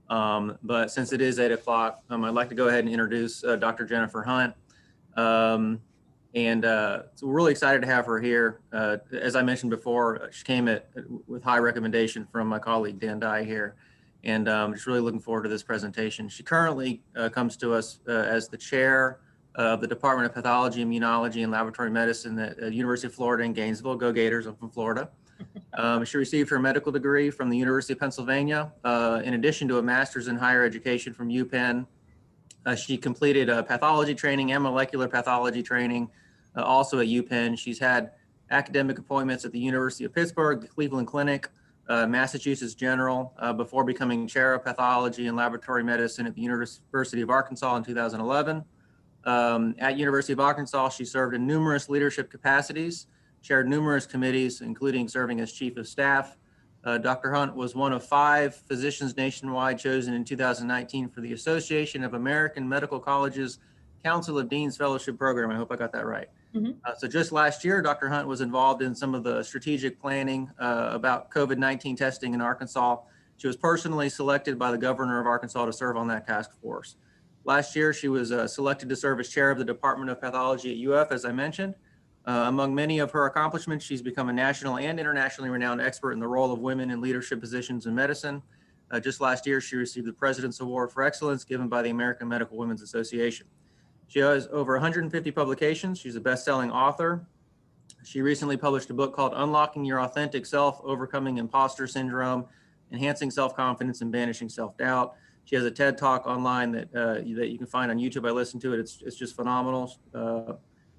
But since it is 8 o'clock, I'd like to go ahead and introduce Dr. Jennifer Hunt. So we're really excited to have her here. As I mentioned before, she came with high recommendation from my colleague Dan Dye here, and just really looking forward to this presentation. She currently comes to us as the chair of the Department of Pathology, Immunology, and Laboratory Medicine at the University of Florida in Gainesville. Go Gators, I'm from Florida. She received her medical degree from the University of Pennsylvania, in addition to a master's in higher education from UPenn. She completed pathology training and molecular pathology training also at UPenn. She's had academic appointments at the University of Pittsburgh, the Cleveland Clinic, Massachusetts General, before becoming chair of pathology and laboratory medicine at the University of Arkansas in 2011. At University of Arkansas, she served in numerous leadership capacities, chaired numerous committees, including serving as chief of staff. Dr. Hunt was one of 5 physicians nationwide chosen in 2019 for the Association of American Medical Colleges Council of Deans Fellowship Program. I hope I got that right. Mm-hmm. So just last year, Dr. Hunt was involved in some of the strategic planning about COVID-19 testing in Arkansas. She was personally selected by the governor of Arkansas to serve on that task force. Last year, she was selected to serve as chair of the Department of Pathology at UF, as I mentioned. Among many of her accomplishments, she's become a national and internationally renowned expert in the role of women in leadership positions in medicine. Just last year, she received the President's Award for Excellence given by the American Medical Women's Association. She has over 150 publications. She's a best-selling author. She recently published a book called Unlocking Your Authentic Self, Overcoming Impostor Syndrome, Enhancing Self-Confidence and Banishing Self-Doubt. She has a TED Talk online that you can find on YouTube. I listened to it. It's just phenomenal.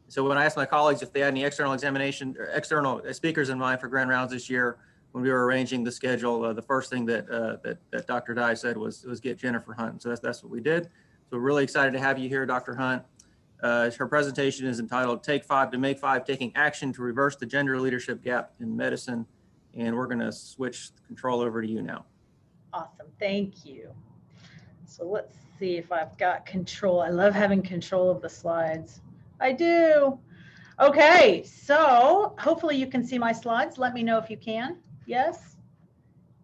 So when I asked my colleagues if they had any external speakers in mind for Grand Rounds this year, when we were arranging the schedule, the first thing that Dr. Dye said was get Jennifer Hunt. So that's what we did. So we're really excited to have you here, Dr. Hunt. Her presentation is entitled Take 5 to Make 5, Taking Action to Reverse the Gender Leadership Gap in Medicine. And we're gonna switch control over to you now. Awesome, thank you. So let's see if I've got control. I love having control of the slides. I do. Okay, so hopefully you can see my slides. Let me know if you can. Yes.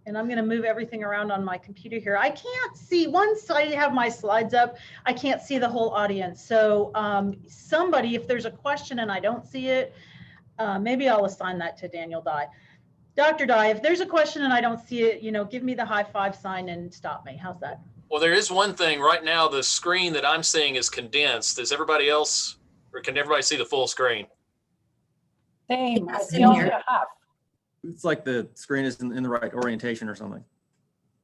And I'm going to move everything around on my computer here. I can't see, once I have my slides up, I can't see the whole audience. So somebody, if there's a question and I don't see it, maybe I'll assign that to Daniel Dye. Dr. Dye, if there's a question and I don't see it, give me the high 5 sign and stop me. How's that? Well, there is one thing right now. The screen that I'm seeing is condensed. Is everybody else, or can everybody see the full screen? Same. I see here. It's like the screen is in the right orientation or something.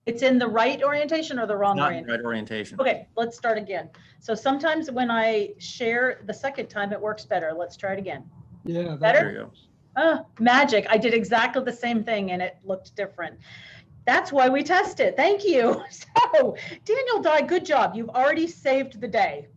It's in the right orientation or the wrong orientation? Not in the right orientation. Okay, let's start again. So sometimes when I share the second time, it works better. Let's try it again. Yeah, better. There you go. Oh, magic. I did exactly the same thing and it looked different. That's why we test it. Thank you. So Daniel Dye, good job. You've already saved the day.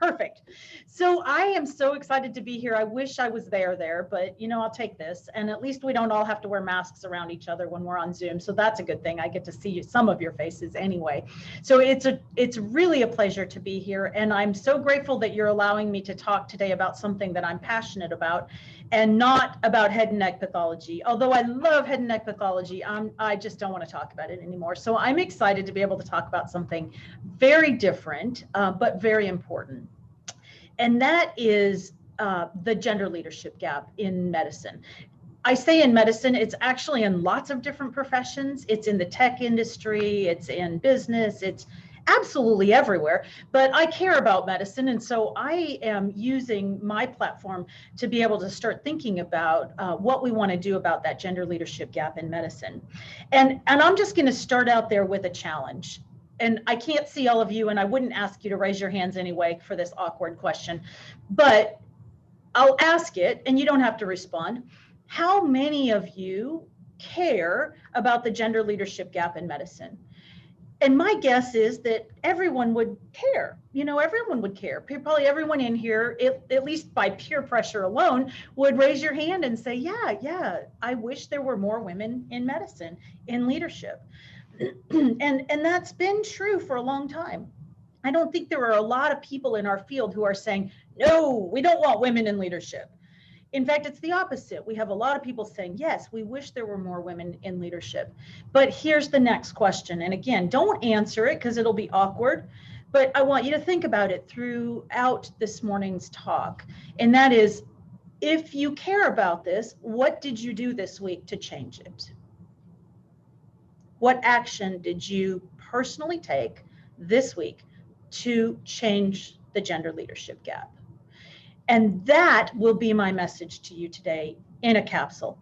Perfect. So I am so excited to be here. I wish I was there, but I'll take this. And at least we don't all have to wear masks around each other when we're on Zoom. So that's a good thing. I get to see some of your faces anyway. So it's really a pleasure to be here. And I'm so grateful that you're allowing me to talk today about something that I'm passionate about and not about head and neck pathology. Although I love head and neck pathology, I just don't want to talk about it anymore. So I'm excited to be able to talk about something very different, but very important. And that is the gender leadership gap in medicine. I say in medicine, it's actually in lots of different professions. It's in the tech industry, it's in business, it's absolutely everywhere, but I care about medicine. And so I am using my platform to be able to start thinking about what we want to do about that gender leadership gap in medicine. And I'm just going to start out there with a challenge. And I can't see all of you, and I wouldn't ask you to raise your hands anyway for this awkward question, but I'll ask it and you don't have to respond. How many of you care about the gender leadership gap in medicine? And my guess is that everyone would care. Everyone would care. Probably everyone in here, at least by peer pressure alone, would raise your hand and say, yeah, I wish there were more women in medicine, in leadership. And that's been true for a long time. I don't think there are a lot of people in our field who are saying, no, we don't want women in leadership. In fact, it's the opposite. We have a lot of people saying, yes, we wish there were more women in leadership. But here's the next question. And again, don't answer it because it'll be awkward. But I want you to think about it throughout this morning's talk. And that is, if you care about this, what did you do this week to change it? What action did you personally take this week to change the gender leadership gap? And that will be my message to you today in a capsule,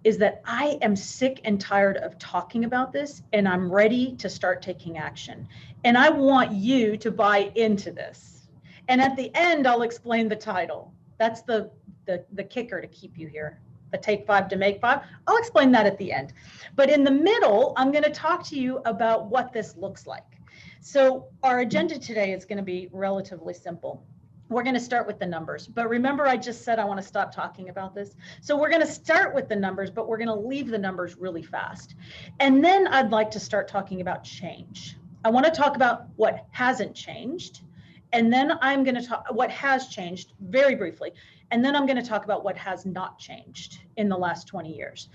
is that I am sick and tired of talking about this, and I'm ready to start taking action. And I want you to buy into this. And at the end, I'll explain the title. That's the kicker to keep you here. The take 5 to make 5. I'll explain that at the end. But in the middle, I'm going to talk to you about what this looks like. So our agenda today is going to be relatively simple. We're going to start with the numbers, but remember I just said I want to stop talking about this. So we're going to start with the numbers, but we're going to leave the numbers really fast. And then I'd like to start talking about change. I want to talk about what hasn't changed. And then I'm going to talk what has changed very briefly. And then I'm going to talk about what has not changed in the last 20 years.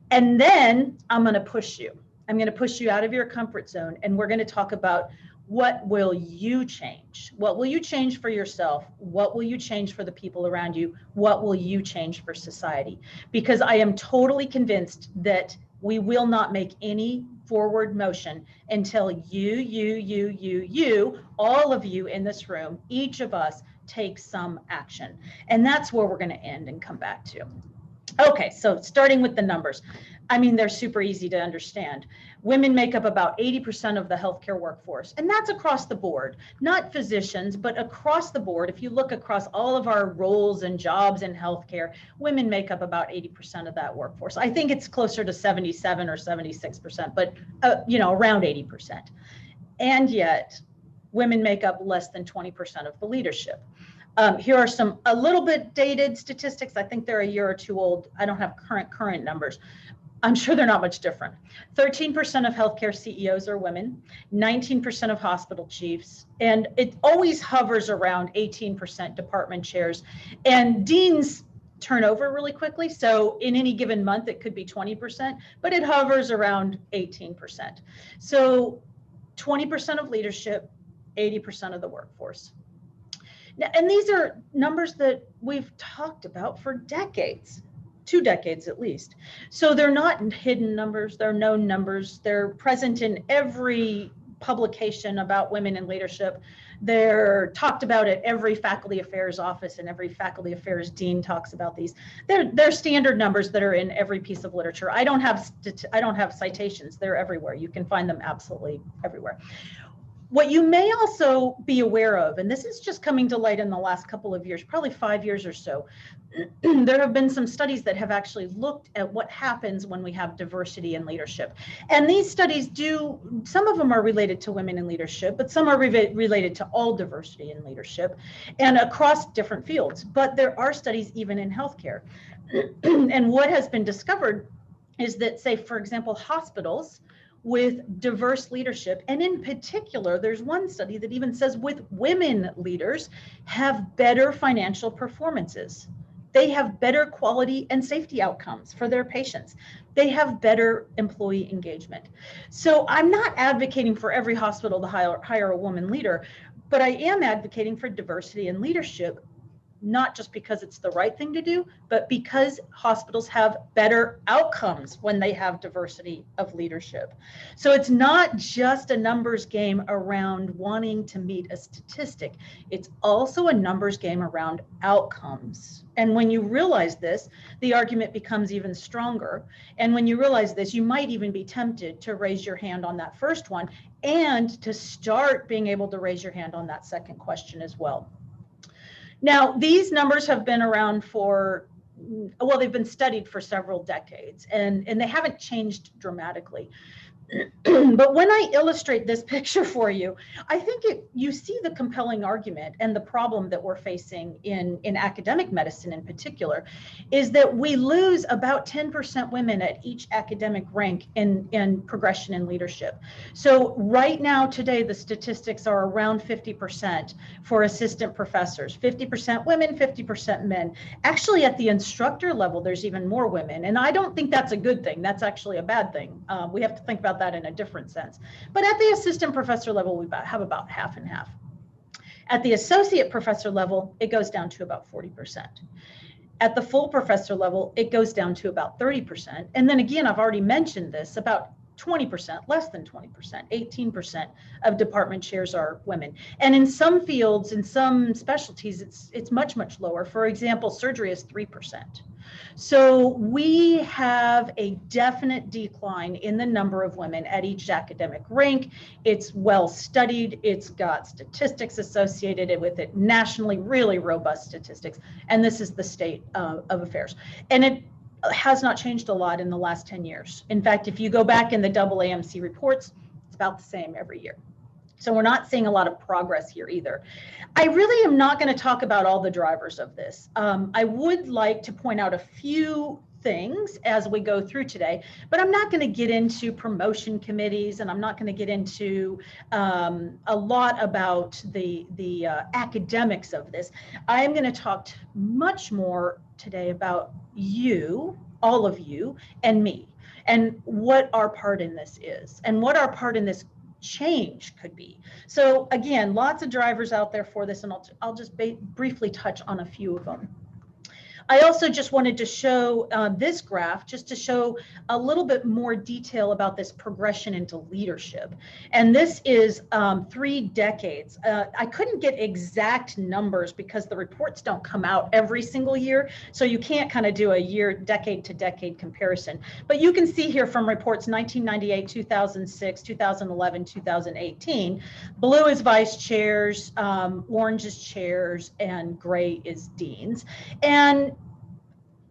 And then I'm going to push you. I'm going to push you out of your comfort zone. And we're going to talk about what will you change? What will you change for yourself? What will you change for the people around you? What will you change for society? Because I am totally convinced that we will not make any forward motion until you, all of you in this room, each of us take some action. And that's where we're going to end and come back to. Okay, so starting with the numbers. I mean, they're super easy to understand. Women make up about 80% of the healthcare workforce, and that's across the board, not physicians, but across the board. If you look across all of our roles and jobs in healthcare, women make up about 80% of that workforce. I think it's closer to 77 or 76%, but around 80%. And yet, women make up less than 20% of the leadership. Here are some a little bit dated statistics. I think they're a year or two old. I don't have current numbers. I'm sure they're not much different. 13% of healthcare CEOs are women, 19% of hospital chiefs, and it always hovers around 18% department chairs. And deans turn over really quickly. So in any given month, it could be 20%, but it hovers around 18%. So 20% of leadership, 80% of the workforce. Now, and these are numbers that we've talked about for decades. 2 decades at least. So they're not hidden numbers, they're known numbers. They're present in every publication about women in leadership. They're talked about at every faculty affairs office, and every faculty affairs dean talks about these. They're standard numbers that are in every piece of literature. I don't have citations, they're everywhere. You can find them absolutely everywhere. What you may also be aware of, and this is just coming to light in the last couple of years, probably 5 years or so, there have been some studies that have actually looked at what happens when we have diversity in leadership. And these studies some of them are related to women in leadership, but some are related to all diversity in leadership and across different fields. But there are studies even in healthcare. And what has been discovered is that, say, for example, hospitals with diverse leadership, and in particular, there's one study that even says with women leaders, have better financial performances. They have better quality and safety outcomes for their patients. They have better employee engagement. So I'm not advocating for every hospital to hire a woman leader, but I am advocating for diversity in leadership, not just because it's the right thing to do, but because hospitals have better outcomes when they have diversity of leadership. So it's not just a numbers game around wanting to meet a statistic. It's also a numbers game around outcomes. And when you realize this, the argument becomes even stronger. And when you realize this, you might even be tempted to raise your hand on that first one and to start being able to raise your hand on that second question as well. Now, these numbers have been around they've been studied for several decades, and they haven't changed dramatically. But when I illustrate this picture for you, I think you see the compelling argument and the problem that we're facing in academic medicine in particular, is that we lose about 10% women at each academic rank in progression in leadership. So right now, today, the statistics are around 50% for assistant professors, 50% women, 50% men. Actually, at the instructor level, there's even more women. And I don't think that's a good thing. That's actually a bad thing. We have to think about that in a different sense. But at the assistant professor level, we have about half and half. At the associate professor level, it goes down to about 40%. At the full professor level, it goes down to about 30%. And then again, I've already mentioned this, about 20%, less than 20%, 18% of department chairs are women. And in some fields, in some specialties, it's much, much lower. For example, surgery is 3%. So we have a definite decline in the number of women at each academic rank. It's well studied. It's got statistics associated with it, nationally, really robust statistics. And this is the state of affairs. And it has not changed a lot in the last 10 years. In fact, if you go back in the AAMC reports, it's about the same every year. So we're not seeing a lot of progress here either. I really am not going to talk about all the drivers of this. I would like to point out a few things as we go through today, but I'm not going to get into promotion committees, and I'm not going to get into a lot about the academics of this. I am going to talk much more today about you, all of you, and me, and what our part in this is, and what our part in this change could be. So again, lots of drivers out there for this, and I'll just briefly touch on a few of them. I also just wanted to show this graph just to show a little bit more detail about this progression into leadership. And this is 3 decades. I couldn't get exact numbers because the reports don't come out every single year. So you can't kind of do a year, decade to decade comparison. But you can see here from reports 1998, 2006, 2011, 2018, blue is vice chairs, orange is chairs, and gray is deans. And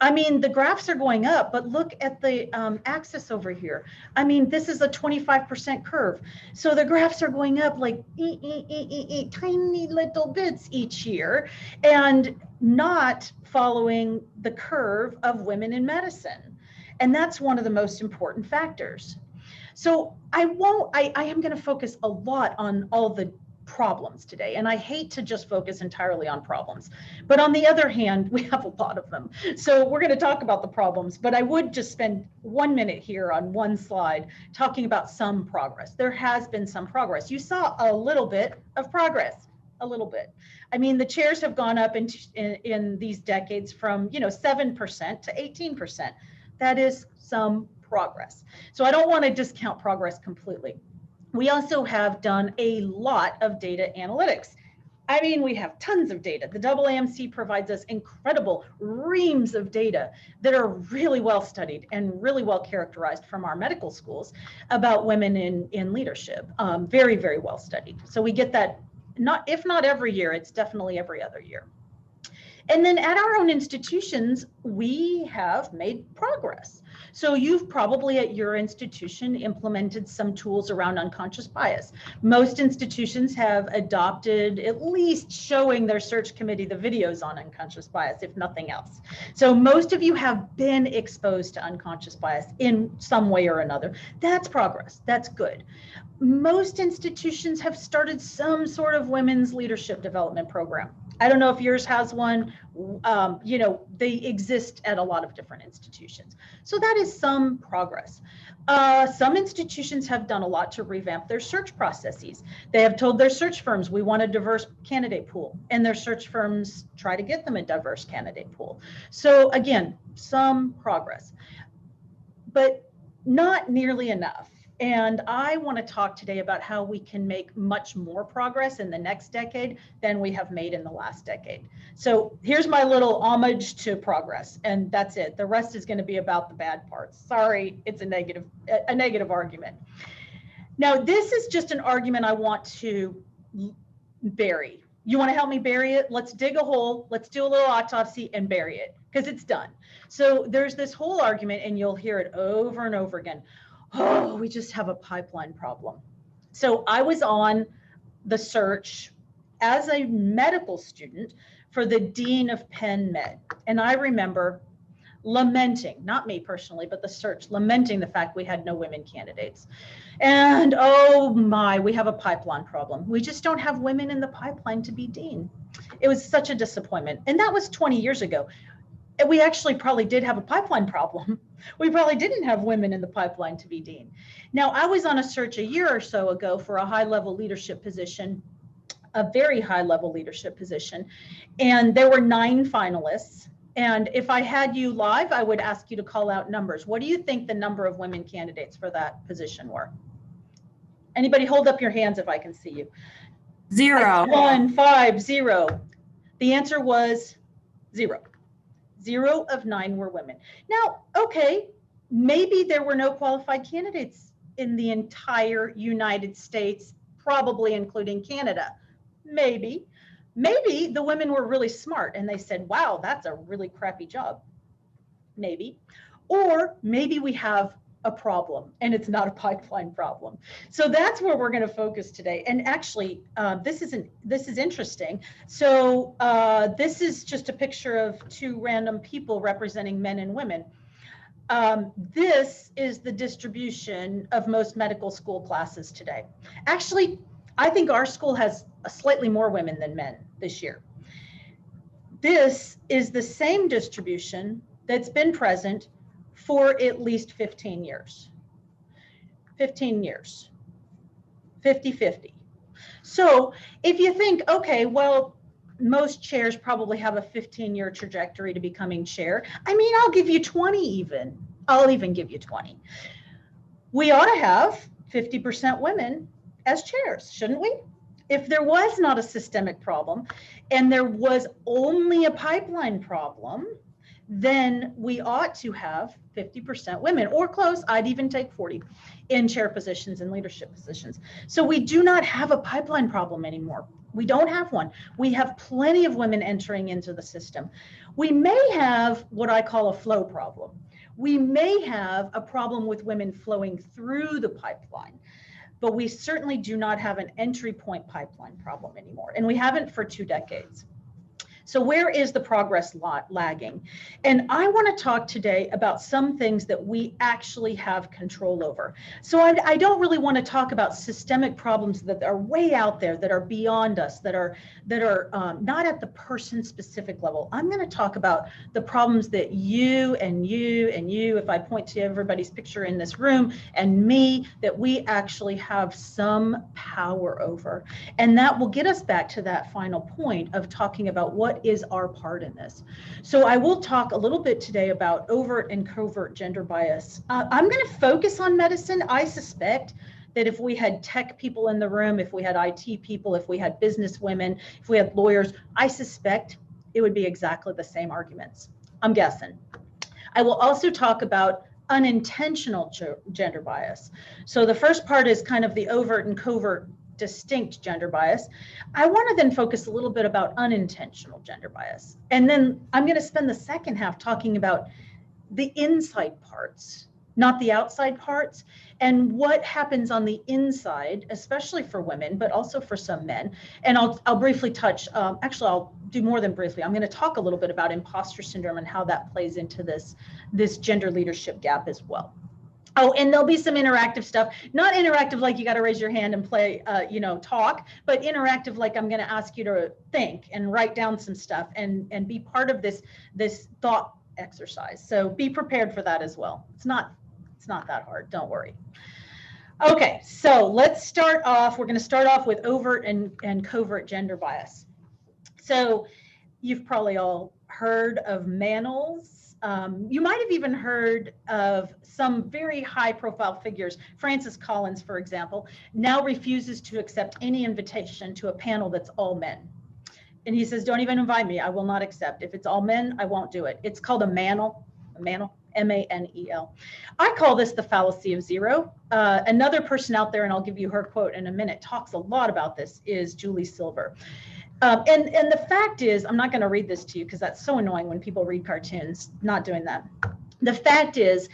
I mean, the graphs are going up, but look at the axis over here. I mean, this is a 25% curve. So the graphs are going up like tiny little bits each year, and not following the curve of women in medicine. And that's one of the most important factors. So I am going to focus a lot on all the problems today. And I hate to just focus entirely on problems. But on the other hand, we have a lot of them. So we're going to talk about the problems, but I would just spend 1 minute here on one slide talking about some progress. There has been some progress. You saw a little bit of progress, a little bit. I mean, the chairs have gone up in these decades from 7% to 18%. That is some progress. So I don't want to discount progress completely. We also have done a lot of data analytics. I mean, we have tons of data. The AAMC provides us incredible reams of data that are really well studied and really well characterized from our medical schools about women in leadership. Very, very well studied. So we get that, if not every year, it's definitely every other year. And then at our own institutions, we have made progress. So you've probably at your institution implemented some tools around unconscious bias. Most institutions have adopted at least showing their search committee the videos on unconscious bias, if nothing else. So most of you have been exposed to unconscious bias in some way or another. That's progress. That's good. Most institutions have started some sort of women's leadership development program. I don't know if yours has one. They exist at a lot of different institutions. So that is some progress. Some institutions have done a lot to revamp their search processes. They have told their search firms, we want a diverse candidate pool, and their search firms try to get them a diverse candidate pool. So again, some progress, but not nearly enough. And I want to talk today about how we can make much more progress in the next decade than we have made in the last decade. So here's my little homage to progress, and that's it. The rest is going to be about the bad parts. Sorry, it's a negative argument. Now, this is just an argument I want to bury. You want to help me bury it? Let's dig a hole. Let's do a little autopsy and bury it, because it's done. So there's this whole argument, and you'll hear it over and over again. oh, we just have a pipeline problem. So I was on the search as a medical student for the Dean of Penn Med. And I remember lamenting, not me personally, but the search, lamenting the fact we had no women candidates. And oh my, we have a pipeline problem. We just don't have women in the pipeline to be dean. It was such a disappointment. And that was 20 years ago. And we actually probably did have a pipeline problem. We probably didn't have women in the pipeline to be dean. Now, I was on a search a year or so ago for a high-level leadership position, a very high-level leadership position. And there were 9 finalists. And if I had you live, I would ask you to call out numbers. What do you think the number of women candidates for that position were? Anybody hold up your hands if I can see you. 0. 1, 5, 0. The answer was 0. 0 of 9 were women. Now, okay, maybe there were no qualified candidates in the entire United States, probably including Canada. Maybe the women were really smart and they said, wow, that's a really crappy job. Maybe. Or maybe we have a problem and it's not a pipeline problem. So that's where we're going to focus today. And actually, this is interesting. So this is just a picture of 2 random people representing men and women. This is the distribution of most medical school classes today. Actually, I think our school has slightly more women than men this year. This is the same distribution that's been present for at least 15 years. 15 years. 50-50. So if you think, okay, well, most chairs probably have a 15-year trajectory to becoming chair. I mean, I'll give you 20 even. I'll even give you 20. We ought to have 50% women as chairs, shouldn't we? If there was not a systemic problem and there was only a pipeline problem, then we ought to have 50% women or close. I'd even take 40 in chair positions and leadership positions. So we do not have a pipeline problem anymore. We don't have one. We have plenty of women entering into the system. We may have what I call a flow problem. We may have a problem with women flowing through the pipeline, but we certainly do not have an entry point pipeline problem anymore. And we haven't for 2 decades. So where is the progress lagging? And I want to talk today about some things that we actually have control over. So I don't really want to talk about systemic problems that are way out there, that are beyond us, that are not at the person specific level. I'm going to talk about the problems that you and you and you, if I point to everybody's picture in this room, and me, that we actually have some power over. And that will get us back to that final point of talking about what is our part in this. So I will talk a little bit today about overt and covert gender bias. I'm going to focus on medicine. I suspect that if we had tech people in the room, if we had IT people, if we had business women, if we had lawyers, I suspect it would be exactly the same arguments. I'm guessing. I will also talk about unintentional gender bias. So the first part is kind of the overt and covert distinct gender bias. I want to then focus a little bit about unintentional gender bias. And then I'm going to spend the second half talking about the inside parts, not the outside parts, and what happens on the inside, especially for women, but also for some men. And I'll briefly touch, actually, I'll do more than briefly. I'm going to talk a little bit about imposter syndrome and how that plays into this gender leadership gap as well. Oh, and there'll be some interactive stuff, not interactive like you got to raise your hand and play, talk, but interactive like I'm going to ask you to think and write down some stuff and be part of this thought exercise. So be prepared for that as well. It's not that hard. Don't worry. Okay, so let's start off. We're going to start off with overt and covert gender bias. So you've probably all heard of Manels. You might have even heard of some very high profile figures. Francis Collins, for example, now refuses to accept any invitation to a panel that's all men. And he says, don't even invite me. I will not accept. If it's all men, I won't do it. It's called a Manel, M-A-N-E-L. I call this the fallacy of zero. Another person out there, and I'll give you her quote in a minute, talks a lot about this, is Julie Silver. And the fact is, I'm not going to read this to you because that's so annoying when people read cartoons. Not doing that. The fact is,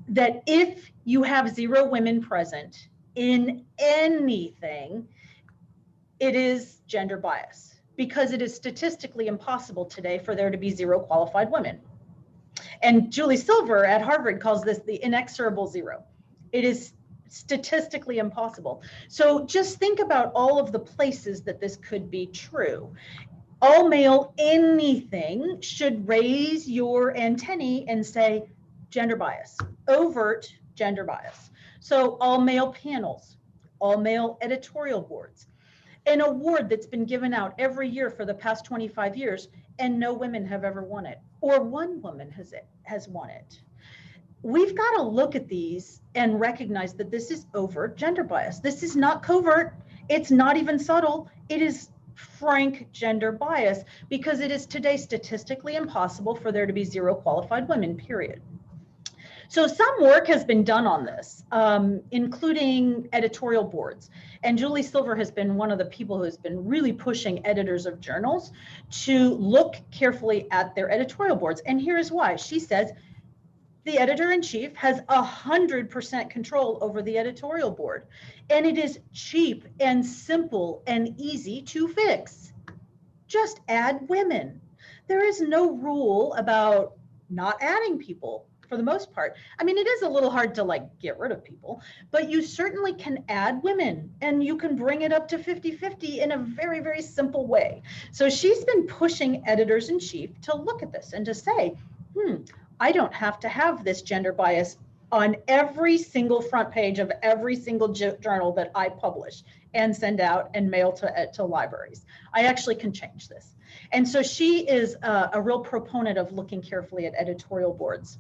that if you have 0 women present in anything, it is gender bias, because it is statistically impossible today for there to be 0 qualified women. And Julie Silver at Harvard calls this the inexorable 0. It is statistically impossible. So just think about all of the places that this could be true. All male anything should raise your antennae and say gender bias, overt gender bias. So all male panels, all male editorial boards, an award that's been given out every year for the past 25 years and no women have ever won it, or 1 woman has won it. We've got to look at these and recognize that this is overt gender bias. This is not covert. It's not even subtle. It is frank gender bias, because it is today statistically impossible for there to be 0 qualified women, period. So some work has been done on this, including editorial boards. And Julie Silver has been one of the people who has been really pushing editors of journals to look carefully at their editorial boards. And here's why. She says the editor-in-chief has 100% control over the editorial board. And it is cheap and simple and easy to fix. Just add women. There is no rule about not adding people for the most part. I mean, it is a little hard to like get rid of people, but you certainly can add women and you can bring it up to 50-50 in a very, very simple way. So she's been pushing editors-in-chief to look at this and to say, I don't have to have this gender bias on every single front page of every single journal that I publish and send out and mail to libraries. I actually can change this. And so she is a real proponent of looking carefully at editorial boards.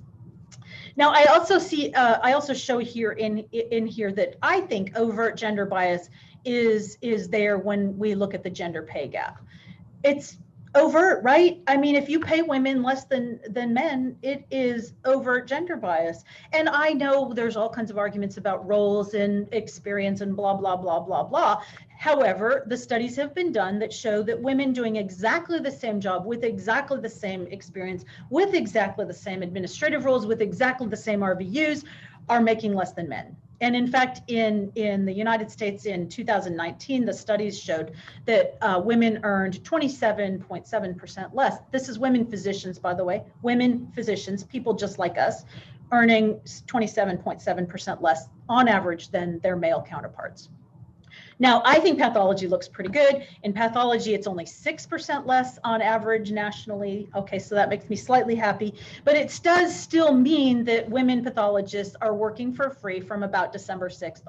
Now, I also see, I also show here in here that I think overt gender bias is there when we look at the gender pay gap. It's overt, right? I mean, if you pay women less than men, it is overt gender bias. And I know there's all kinds of arguments about roles and experience and blah, blah, blah, blah, blah. However, the studies have been done that show that women doing exactly the same job with exactly the same experience, with exactly the same administrative roles, with exactly the same RVUs are making less than men. And in fact, in the United States in 2019, the studies showed that women earned 27.7% less. This is women physicians, by the way, women physicians, people just like us, earning 27.7% less on average than their male counterparts. Now, I think pathology looks pretty good. In pathology, it's only 6% less on average nationally. Okay, so that makes me slightly happy, but it does still mean that women pathologists are working for free from about December 6th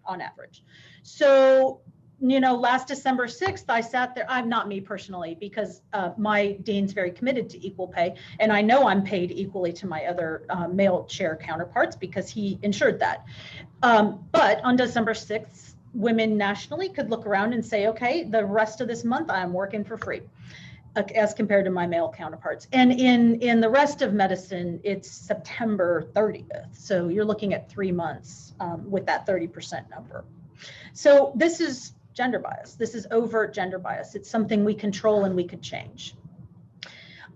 on average. So, you know, last December 6th, I sat there, I'm not me personally, because my dean's very committed to equal pay. And I know I'm paid equally to my other male chair counterparts because he ensured that. But on December 6th, women nationally could look around and say, okay, the rest of this month I'm working for free as compared to my male counterparts. And in the rest of medicine, it's September 30th. So you're looking at 3 months with that 30% number. So this is gender bias. This is overt gender bias. It's something we control and we could change.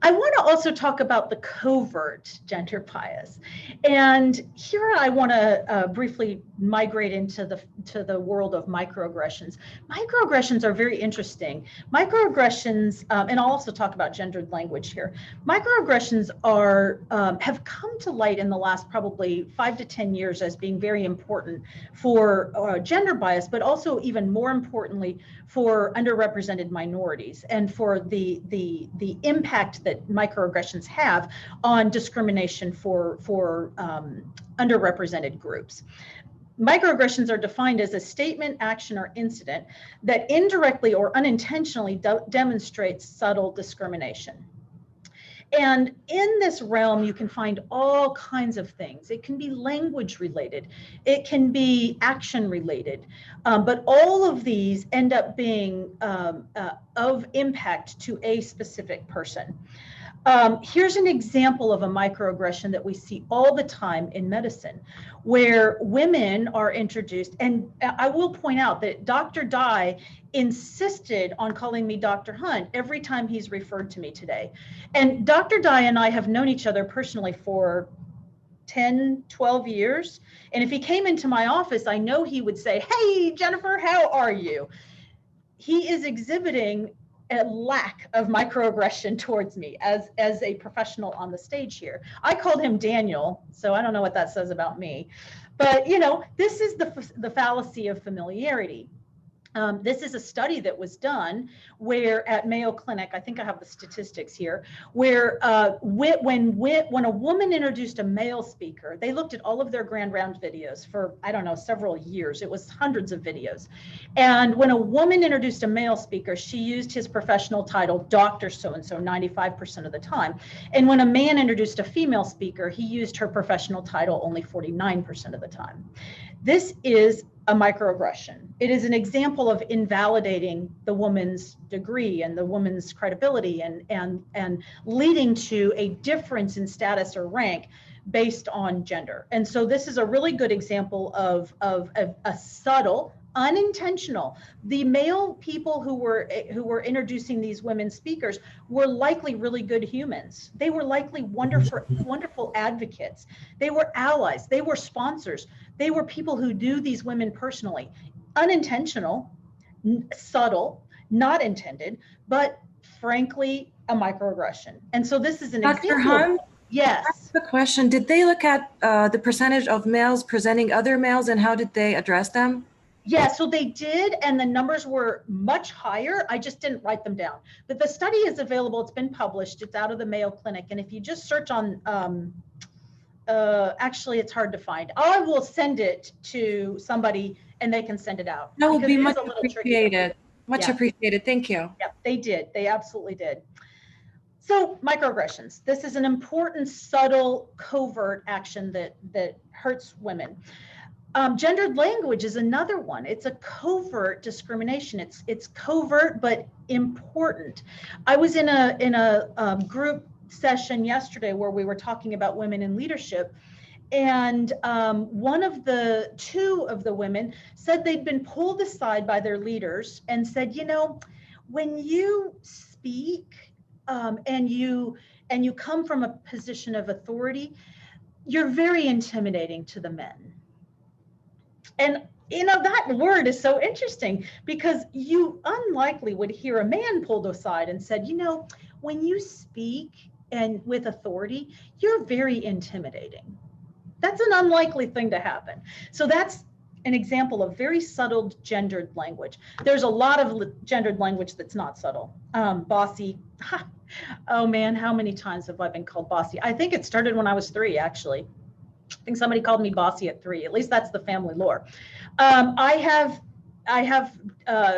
I want to also talk about the covert gender bias. And here I want to briefly migrate into the world of microaggressions. Microaggressions are very interesting. Microaggressions, and I'll also talk about gendered language here. Microaggressions are have come to light in the last probably 5 to 10 years as being very important for gender bias, but also even more importantly for underrepresented minorities and for the impact that microaggressions have on discrimination for underrepresented groups. Microaggressions are defined as a statement, action, or incident that indirectly or unintentionally demonstrates subtle discrimination. And in this realm, you can find all kinds of things. It can be language related. It can be action related. But all of these end up being of impact to a specific person. Here's an example of a microaggression that we see all the time in medicine, where women are introduced. And I will point out that Dr. Dye insisted on calling me Dr. Hunt every time he's referred to me today. And Dr. Dye and I have known each other personally for 10, 12 years. And if he came into my office, I know he would say, "Hey, Jennifer, how are you?" He is exhibiting a lack of microaggression towards me as a professional on the stage here. I called him Daniel, so I don't know what that says about me. But, this is the fallacy of familiarity. This is a study that was done where at Mayo Clinic, I think I have the statistics here, where when a woman introduced a male speaker, they looked at all of their Grand Round videos for, I don't know, several years. It was hundreds of videos. And when a woman introduced a male speaker, she used his professional title, Dr. So-and-so, 95% of the time. And when a man introduced a female speaker, he used her professional title only 49% of the time. This is a microaggression. It is an example of invalidating the woman's degree and the woman's credibility and leading to a difference in status or rank based on gender. And so this is a really good example of a subtle, unintentional. The male people who were introducing these women speakers were likely really good humans. They were likely wonderful advocates. They were allies. They were sponsors. They were people who knew these women personally. Unintentional, subtle, not intended, but frankly, a microaggression. And so this is an Dr. example. Hunt? Yes. The question, did they look at the percentage of males presenting other males and how did they address them? Yeah, so they did, and the numbers were much higher. I just didn't write them down. But the study is available. It's been published. It's out of the Mayo Clinic. And if you just search on, actually, it's hard to find. I will send it to somebody and they can send it out. That would be much a little appreciated. Much appreciated. Thank you. Yeah, they did. They absolutely did. So microaggressions. This is an important, subtle, covert action that hurts women. Gendered language is another one. It's a covert discrimination. It's covert but important. I was in a group session yesterday where we were talking about women in leadership, and two of the women said they'd been pulled aside by their leaders and said, when you speak and you come from a position of authority, you're very intimidating to the men. And that word is so interesting because you unlikely would hear a man pulled aside and said, when you speak and with authority, you're very intimidating. That's an unlikely thing to happen. So that's an example of very subtle gendered language. There's a lot of gendered language that's not subtle. Bossy. Oh man, how many times have I been called bossy? I think it started when I was 3, actually. I think somebody called me bossy at 3. At least that's the family lore. I have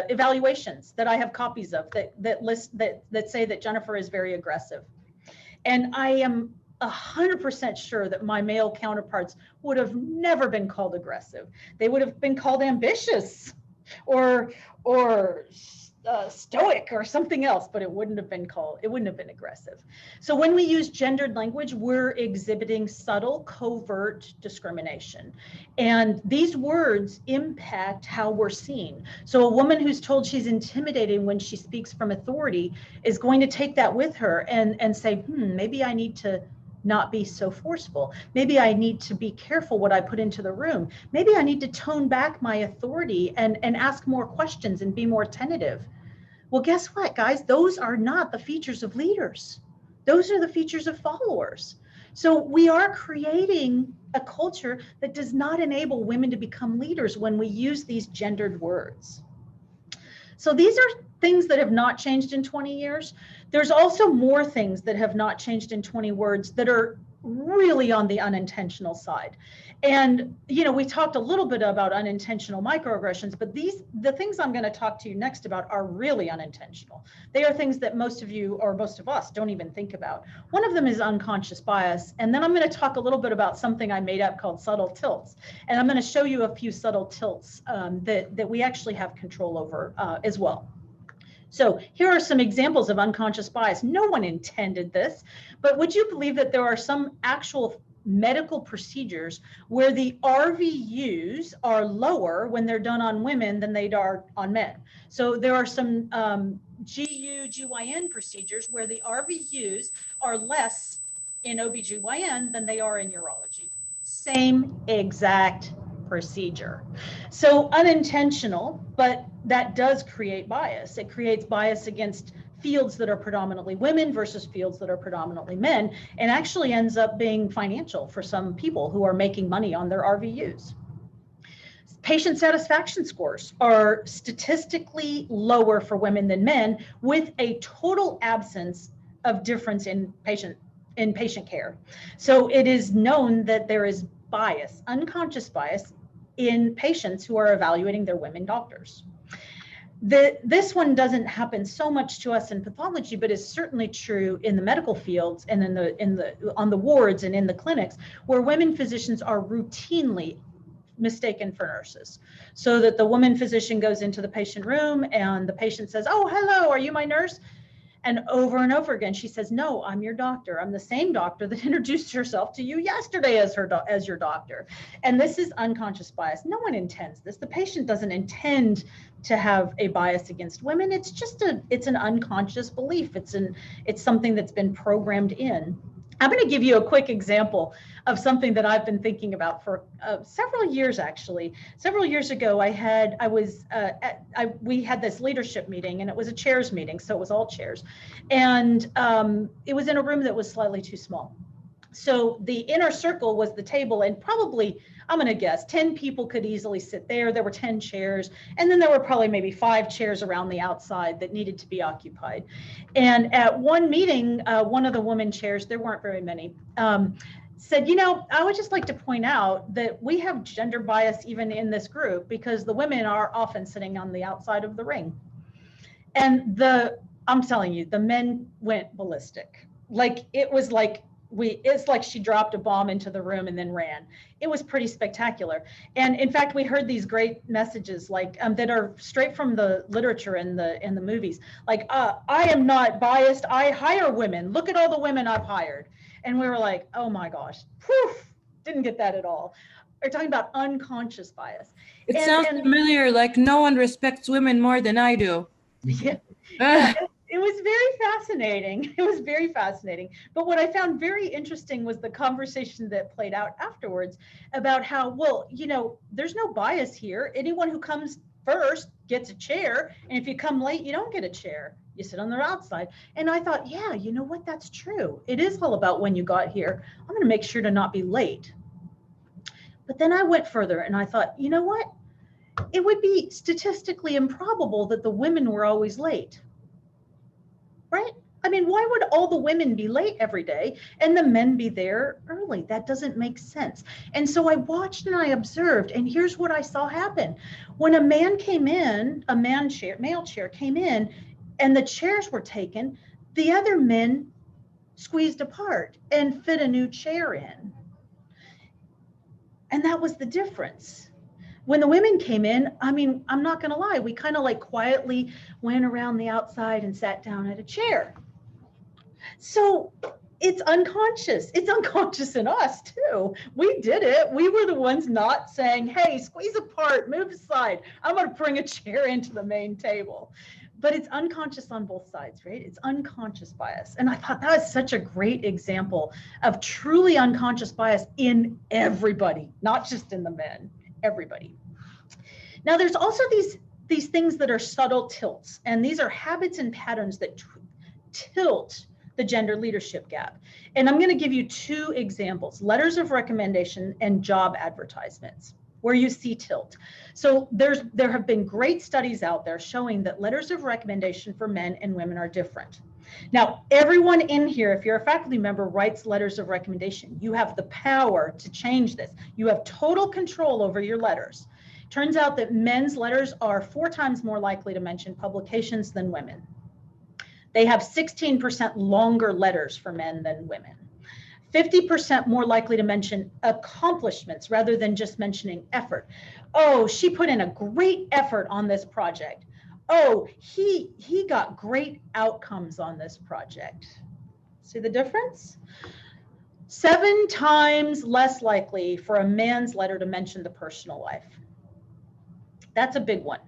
evaluations that I have copies of that say that Jennifer is very aggressive, and I am 100% sure that my male counterparts would have never been called aggressive. They would have been called ambitious, or stoic or something else, but it wouldn't have been aggressive. So when we use gendered language, we're exhibiting subtle, covert discrimination. And these words impact how we're seen. So a woman who's told she's intimidating when she speaks from authority is going to take that with her and say, maybe I need to not be so forceful. Maybe I need to be careful what I put into the room. Maybe I need to tone back my authority and ask more questions and be more tentative. Well, guess what, guys? Those are not the features of leaders. Those are the features of followers. So we are creating a culture that does not enable women to become leaders when we use these gendered words. So these are things that have not changed in 20 years. There's also more things that have not changed in 20 words that are really on the unintentional side. And, we talked a little bit about unintentional microaggressions, but the things I'm going to talk to you next about are really unintentional. They are things that most of you or most of us don't even think about. One of them is unconscious bias. And then I'm going to talk a little bit about something I made up called subtle tilts. And I'm going to show you a few subtle tilts that we actually have control over as well. So here are some examples of unconscious bias. No one intended this, but would you believe that there are some actual medical procedures where the RVUs are lower when they're done on women than they are on men? So there are some GYN procedures where the RVUs are less in OBGYN than they are in urology. Same exact procedure. So unintentional, but that does create bias. It creates bias against fields that are predominantly women versus fields that are predominantly men, and actually ends up being financial for some people who are making money on their RVUs. Patient satisfaction scores are statistically lower for women than men, with a total absence of difference in patient care. So it is known that there is bias, unconscious bias, in patients who are evaluating their women doctors. This one doesn't happen so much to us in pathology, but is certainly true in the medical fields and on the wards and in the clinics, where women physicians are routinely mistaken for nurses. So that the woman physician goes into the patient room and the patient says, "Oh, hello, are you my nurse?" And over again, she says, "No, I'm your doctor. I'm the same doctor that introduced herself to you yesterday as your doctor." And this is unconscious bias. No one intends this. The patient doesn't intend to have a bias against women. It's just it's an unconscious belief. It's something that's been programmed in. I'm going to give you a quick example of something that I've been thinking about for several years, actually. Several years ago, we had this leadership meeting, and it was a chairs meeting, so it was all chairs. And it was in a room that was slightly too small. So the inner circle was the table, and probably, I'm going to guess, 10 people could easily sit there. There were 10 chairs, and then there were probably maybe 5 chairs around the outside that needed to be occupied. And at one meeting, one of the women chairs, there weren't very many, said, "I would just like to point out that we have gender bias even in this group, because the women are often sitting on the outside of the ring." And I'm telling you, the men went ballistic. It's like she dropped a bomb into the room and then ran. It was pretty spectacular. And in fact, we heard these great messages that are straight from the literature and the movies. "I am not biased. I hire women. Look at all the women I've hired." And we were like, "Oh my gosh, poof, didn't get that at all." We're talking about unconscious bias. It sounds familiar, like no one respects women more than I do. Yeah. Yeah, it was very fascinating. It was very fascinating. But what I found very interesting was the conversation that played out afterwards about how, there's no bias here. Anyone who comes first gets a chair. And if you come late, you don't get a chair. You sit on the outside. And I thought, yeah, you know what? That's true. It is all about when you got here. I'm going to make sure to not be late. But then I went further and I thought, you know what? It would be statistically improbable that the women were always late, right? I mean, why would all the women be late every day and the men be there early? That doesn't make sense. And so I watched and I observed, and here's what I saw happen. When a man came in, male chair came in, and the chairs were taken, the other men squeezed apart and fit a new chair in. And that was the difference. When the women came in, I mean, I'm not going to lie, we kind of quietly went around the outside and sat down at a chair. So it's unconscious. It's unconscious in us too. We did it. We were the ones not saying, "Hey, squeeze apart, move aside. I'm going to bring a chair into the main table." But it's unconscious on both sides, right? It's unconscious bias. And I thought that was such a great example of truly unconscious bias in everybody, not just in the men, everybody. Now, there's also these things that are subtle tilts, and these are habits and patterns that tilt the gender leadership gap. And I'm going to give you 2 examples: letters of recommendation and job advertisements, where you see tilt. So there have been great studies out there showing that letters of recommendation for men and women are different. Now, everyone in here, if you're a faculty member, writes letters of recommendation. You have the power to change this. You have total control over your letters. Turns out that men's letters are 4 times more likely to mention publications than women. They have 16% longer letters for men than women. 50% more likely to mention accomplishments rather than just mentioning effort. "Oh, she put in a great effort on this project. Oh, he got great outcomes on this project." See the difference? 7 times less likely for a man's letter to mention the personal life. That's a big one.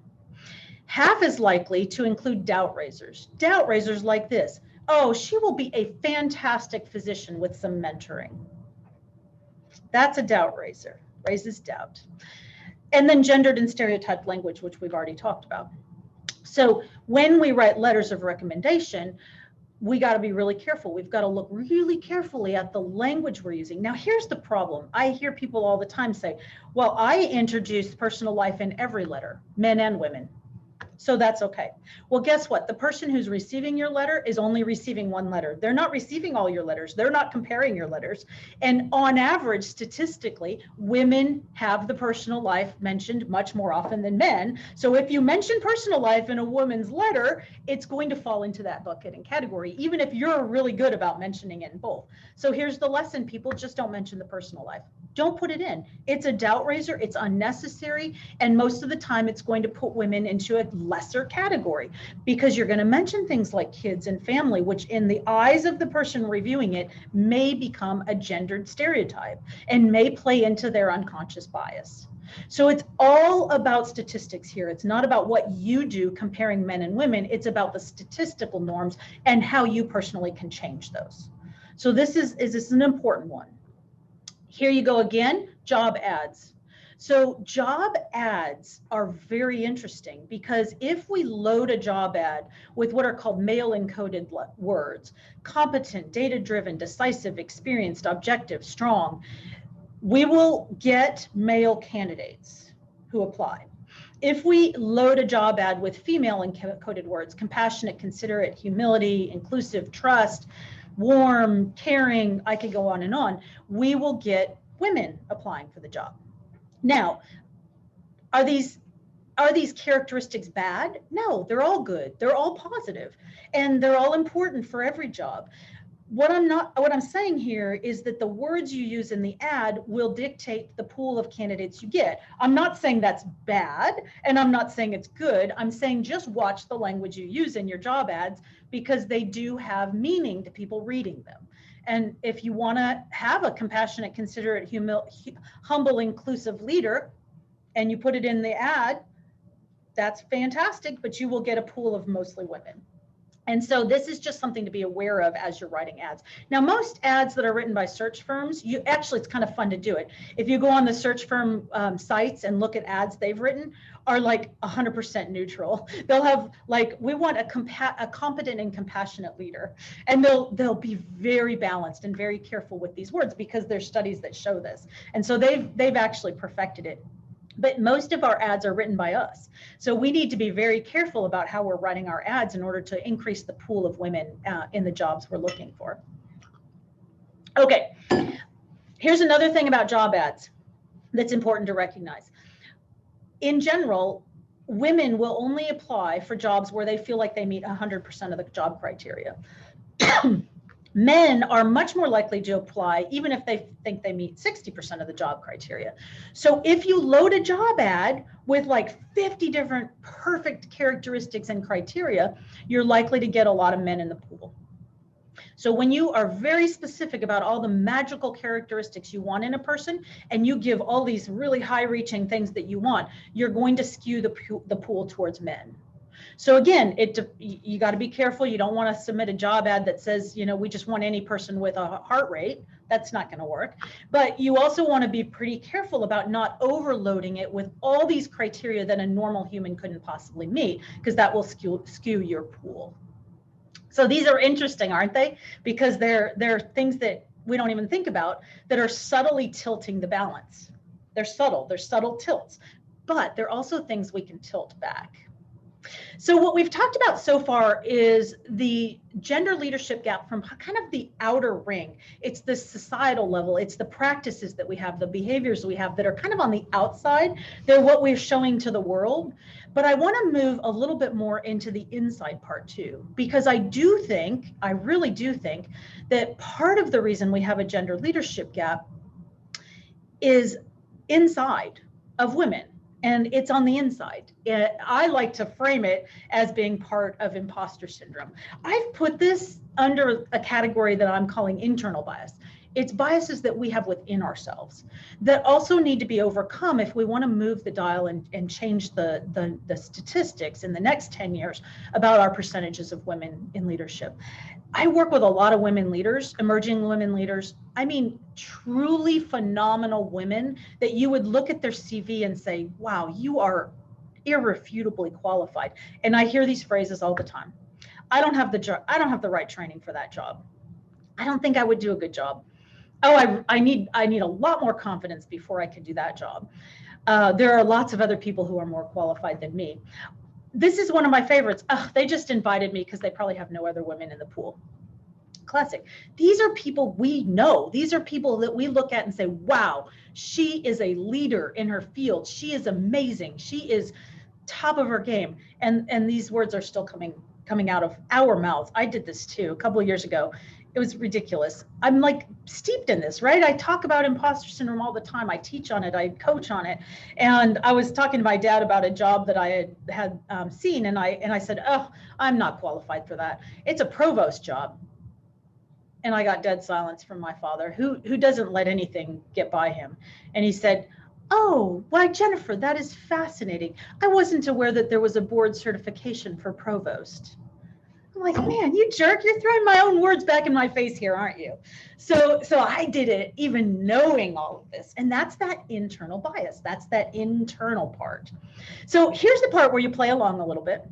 Half as likely to include doubt raisers. Doubt raisers like this: "Oh, she will be a fantastic physician with some mentoring." That's a doubt raiser, raises doubt. And then gendered and stereotyped language, which we've already talked about. So when we write letters of recommendation, we got to be really careful. We've got to look really carefully at the language we're using. Now, here's the problem. I hear people all the time say, well, I introduce personal life in every letter, men and women. So that's okay. Well, guess what? The person who's receiving your letter is only receiving one letter. They're not receiving all your letters. They're not comparing your letters. And on average, statistically, women have the personal life mentioned much more often than men. So if you mention personal life in a woman's letter, it's going to fall into that bucket and category, even if you're really good about mentioning it in both. So here's the lesson, people: just don't mention the personal life. Don't put it in. It's a doubt raiser. It's unnecessary. And most of the time, it's going to put women into a lesser category, because you're going to mention things like kids and family, which in the eyes of the person reviewing it may become a gendered stereotype and may play into their unconscious bias. So it's all about statistics here. It's not about what you do comparing men and women. It's about the statistical norms and how you personally can change those. So this is an important one. Here you go again, job ads. So job ads are very interesting, because if we load a job ad with what are called male encoded words, competent, data-driven, decisive, experienced, objective, strong, we will get male candidates who apply. If we load a job ad with female encoded words, compassionate, considerate, humility, inclusive, trust, warm, caring, I could go on, we will get women applying for the job. Now, are these characteristics bad? No, they're all good. They're all positive, and they're all important for every job. What I'm saying here is that the words you use in the ad will dictate the pool of candidates you get. I'm not saying that's bad, and I'm not saying it's good. I'm saying just watch the language you use in your job ads, because they do have meaning to people reading them. And if you want to have a compassionate, considerate, humble, inclusive leader, and you put it in the ad, that's fantastic, but you will get a pool of mostly women. And so this is just something to be aware of as you're writing ads. Now, most ads that are written by search firms, it's kind of fun to do it. If you go on the search firm sites and look at ads they've written, are like 100% neutral. They'll have like, we want a competent and compassionate leader. And they'll be very balanced and very careful with these words, because there's studies that show this. And so they've actually perfected it. But most of our ads are written by us. So we need to be very careful about how we're writing our ads in order to increase the pool of women in the jobs we're looking for. Okay, here's another thing about job ads that's important to recognize. In general, women will only apply for jobs where they feel like they meet 100% of the job criteria. Men are much more likely to apply even if they think they meet 60% of the job criteria. So if you load a job ad with like 50 different perfect characteristics and criteria, you're likely to get a lot of men in the pool. So when you are very specific about all the magical characteristics you want in a person, and you give all these really high-reaching things that you want, you're going to skew the pool towards men. So again, you got to be careful. You don't want to submit a job ad that says, we just want any person with a heart rate. That's not going to work. But you also want to be pretty careful about not overloading it with all these criteria that a normal human couldn't possibly meet, because that will skew your pool. So these are interesting, aren't they? Because they're things that we don't even think about that are subtly tilting the balance. They're subtle tilts, but they're also things we can tilt back. So what we've talked about so far is the gender leadership gap from kind of the outer ring. It's the societal level. It's the practices that we have, the behaviors we have that are kind of on the outside. They're what we're showing to the world. But I want to move a little bit more into the inside part too, because I really do think that part of the reason we have a gender leadership gap is inside of women. And it's on the inside. I like to frame it as being part of imposter syndrome. I've put this under a category that I'm calling internal bias. It's biases that we have within ourselves that also need to be overcome if we want to move the dial and change the statistics in the next 10 years about our percentages of women in leadership. I work with a lot of women leaders, emerging women leaders. I mean, truly phenomenal women that you would look at their CV and say, wow, you are irrefutably qualified. And I hear these phrases all the time. I don't have the right training for that job. I don't think I would do a good job. Oh, I need a lot more confidence before I can do that job. There are lots of other people who are more qualified than me. This is one of my favorites. They just invited me because they probably have no other women in the pool. Classic. These are people we know. These are people that we look at and say, wow, she is a leader in her field. She is amazing. She is top of her game. And these words are still coming out of our mouths. I did this too a couple of years ago. It was ridiculous. I'm like steeped in this, right? I talk about imposter syndrome all the time. I teach on it. I coach on it. And I was talking to my dad about a job that I had seen. And I said, oh, I'm not qualified for that. It's a provost job. And I got dead silence from my father, who doesn't let anything get by him. And he said, oh, why, Jennifer, that is fascinating. I wasn't aware that there was a board certification for provost. I'm like, man, you jerk, you're throwing my own words back in my face here, aren't you? So I did it even knowing all of this. And that's that internal bias. That's that internal part. So here's the part where you play along a little bit.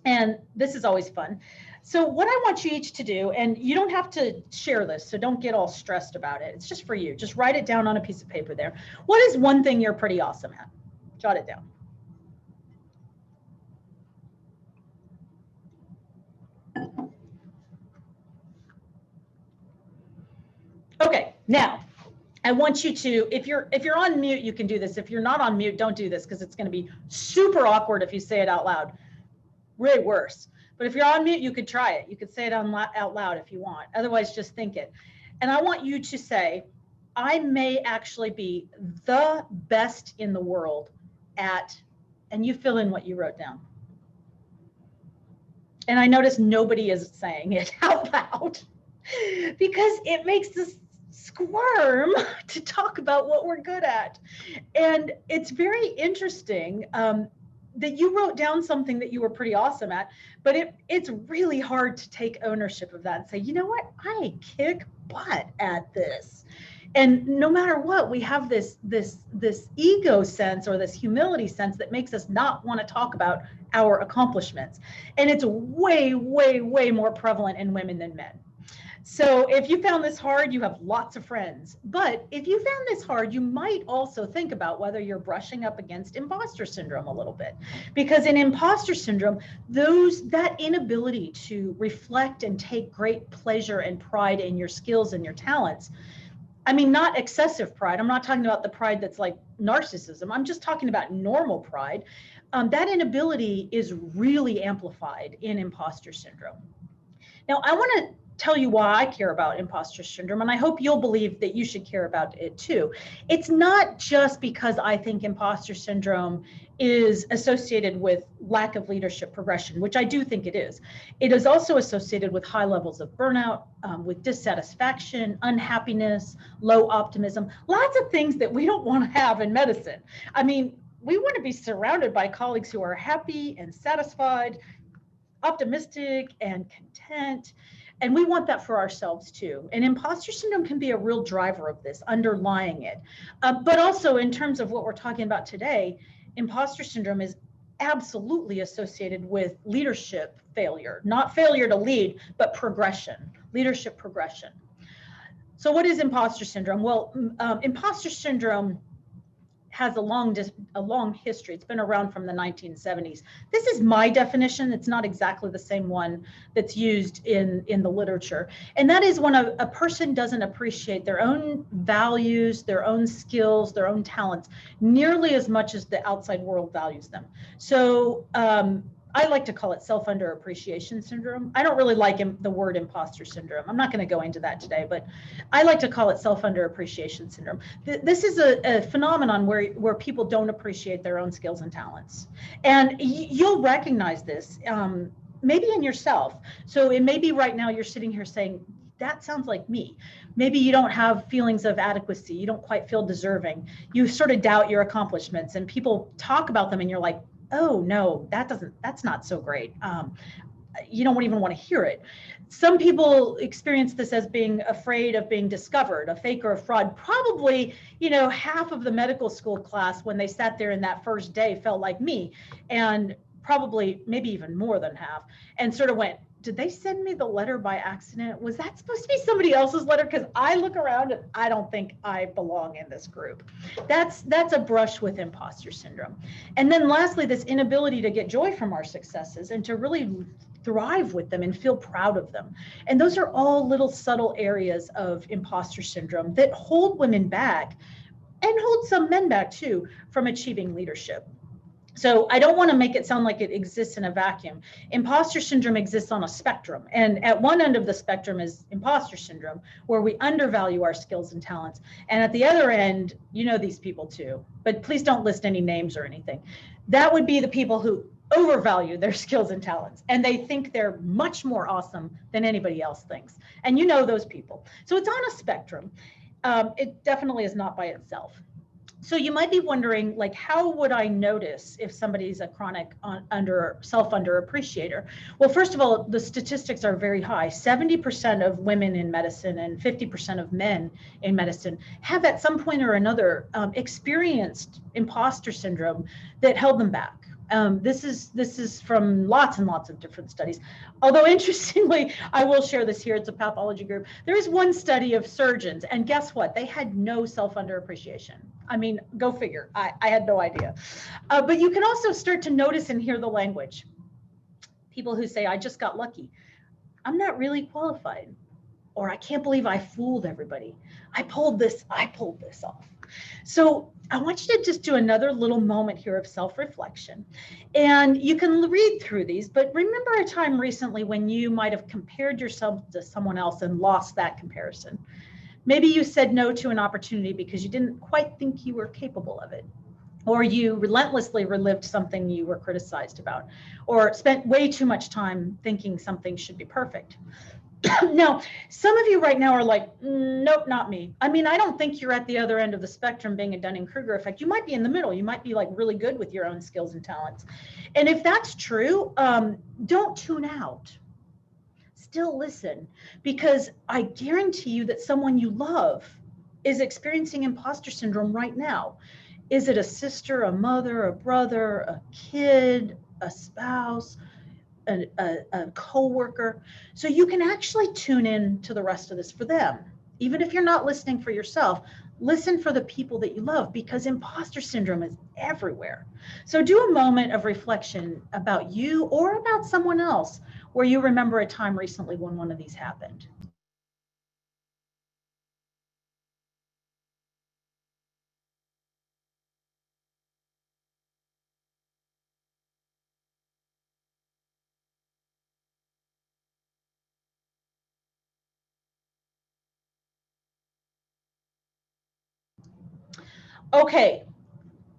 And this is always fun. So what I want you each to do, and you don't have to share this, so don't get all stressed about it. It's just for you. Just write it down on a piece of paper there. What is one thing you're pretty awesome at? Jot it down. Okay, now I want you to, if you're on mute, you can do this. If you're not on mute, don't do this because it's going to be super awkward if you say it out loud. Way worse. But if you're on mute, you could try it. You could say it out loud if you want. Otherwise, just think it. And I want you to say, I may actually be the best in the world at, and you fill in what you wrote down. And I notice nobody is saying it out loud because it makes us squirm to talk about what we're good at. And it's very interesting that you wrote down something that you were pretty awesome at, but it's really hard to take ownership of that and say, you know what, I kick butt at this. And no matter what, we have this ego sense or this humility sense that makes us not want to talk about our accomplishments. And it's way, way, way more prevalent in women than men. So if you found this hard, you have lots of friends. But if you found this hard, you might also think about whether you're brushing up against imposter syndrome a little bit. Because in imposter syndrome, that inability to reflect and take great pleasure and pride in your skills and your talents, I mean, not excessive pride. I'm not talking about the pride that's like narcissism. I'm just talking about normal pride. That inability is really amplified in imposter syndrome. Now, I want to tell you why I care about imposter syndrome, and I hope you'll believe that you should care about it too. It's not just because I think imposter syndrome is associated with lack of leadership progression, which I do think it is. It is also associated with high levels of burnout, with dissatisfaction, unhappiness, low optimism, lots of things that we don't want to have in medicine. I mean, we want to be surrounded by colleagues who are happy and satisfied, optimistic and content. And we want that for ourselves too. And imposter syndrome can be a real driver of this, underlying it. But also in terms of what we're talking about today, imposter syndrome is absolutely associated with leadership failure, not failure to lead, but progression, leadership progression. So what is imposter syndrome? Well, imposter syndrome has a long history. It's been around from the 1970s. This is my definition. It's not exactly the same one that's used in the literature. And that is when a person doesn't appreciate their own values, their own skills, their own talents nearly as much as the outside world values them. So I like to call it self-under-appreciation syndrome. I don't really like the word imposter syndrome. I'm not going to go into that today, but I like to call it self-under-appreciation syndrome. This is a phenomenon where people don't appreciate their own skills and talents. And you'll recognize this maybe in yourself. So it may be right now you're sitting here saying, that sounds like me. Maybe you don't have feelings of adequacy. You don't quite feel deserving. You sort of doubt your accomplishments, and people talk about them and you're like, oh no, that's not so great. You don't even want to hear it. Some people experience this as being afraid of being discovered, a fake or a fraud. Probably, half of the medical school class when they sat there in that first day felt like me, and probably maybe even more than half, and sort of went, did they send me the letter by accident? Was that supposed to be somebody else's letter? Because I look around and I don't think I belong in this group. That's a brush with imposter syndrome. And then lastly, this inability to get joy from our successes and to really thrive with them and feel proud of them. And those are all little subtle areas of imposter syndrome that hold women back and hold some men back too from achieving leadership. So I don't want to make it sound like it exists in a vacuum. Imposter syndrome exists on a spectrum. And at one end of the spectrum is imposter syndrome, where we undervalue our skills and talents. And at the other end, these people too, but please don't list any names or anything. That would be the people who overvalue their skills and talents, and they think they're much more awesome than anybody else thinks. And those people. So it's on a spectrum. It definitely is not by itself. So you might be wondering, like, how would I notice if somebody's a chronic self-under-appreciator? Well, first of all, the statistics are very high. 70% of women in medicine and 50% of men in medicine have at some point or another experienced imposter syndrome that held them back. This is from lots and lots of different studies. Although interestingly, I will share this here, it's a pathology group. There is one study of surgeons, and guess what? They had no self-under-appreciation. I mean, go figure, I had no idea. But you can also start to notice and hear the language. People who say, I just got lucky. I'm not really qualified. Or I can't believe I fooled everybody. I pulled this off. So I want you to just do another little moment here of self-reflection. And you can read through these, but remember a time recently when you might have compared yourself to someone else and lost that comparison. Maybe you said no to an opportunity because you didn't quite think you were capable of it. Or you relentlessly relived something you were criticized about, or spent way too much time thinking something should be perfect. Now, some of you right now are like, nope, not me. I mean, I don't think you're at the other end of the spectrum being a Dunning-Kruger effect. You might be in the middle. You might be like really good with your own skills and talents. And if that's true, don't tune out. Still listen, because I guarantee you that someone you love is experiencing imposter syndrome right now. Is it a sister, a mother, a brother, a kid, a spouse, a coworker? So you can actually tune in to the rest of this for them. Even if you're not listening for yourself, listen for the people that you love, because imposter syndrome is everywhere. So do a moment of reflection about you or about someone else where you remember a time recently when one of these happened. Okay,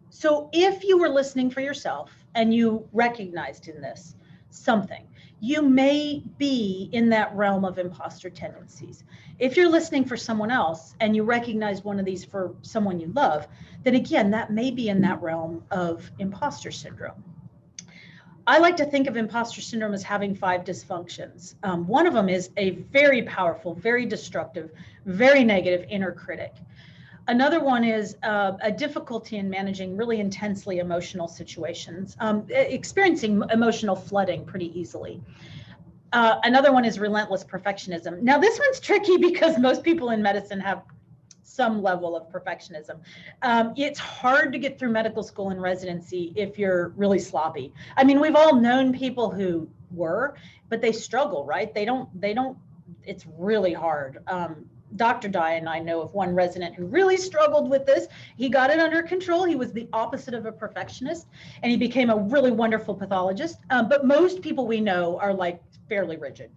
so if you were listening for yourself and you recognized in this something, you may be in that realm of imposter tendencies. If you're listening for someone else and you recognize one of these for someone you love, then again, that may be in that realm of imposter syndrome. I like to think of imposter syndrome as having 5 dysfunctions. One of them is a very powerful, very destructive, very negative inner critic. Another one is a difficulty in managing really intensely emotional situations, experiencing emotional flooding pretty easily. Another one is relentless perfectionism. Now, this one's tricky because most people in medicine have some level of perfectionism. It's hard to get through medical school and residency if you're really sloppy. I mean, we've all known people who were, but they struggle, right? They don't, it's really hard. Dr. Dye and I know of one resident who really struggled with this. He got it under control. He was the opposite of a perfectionist, and he became a really wonderful pathologist. But most people we know are like fairly rigid.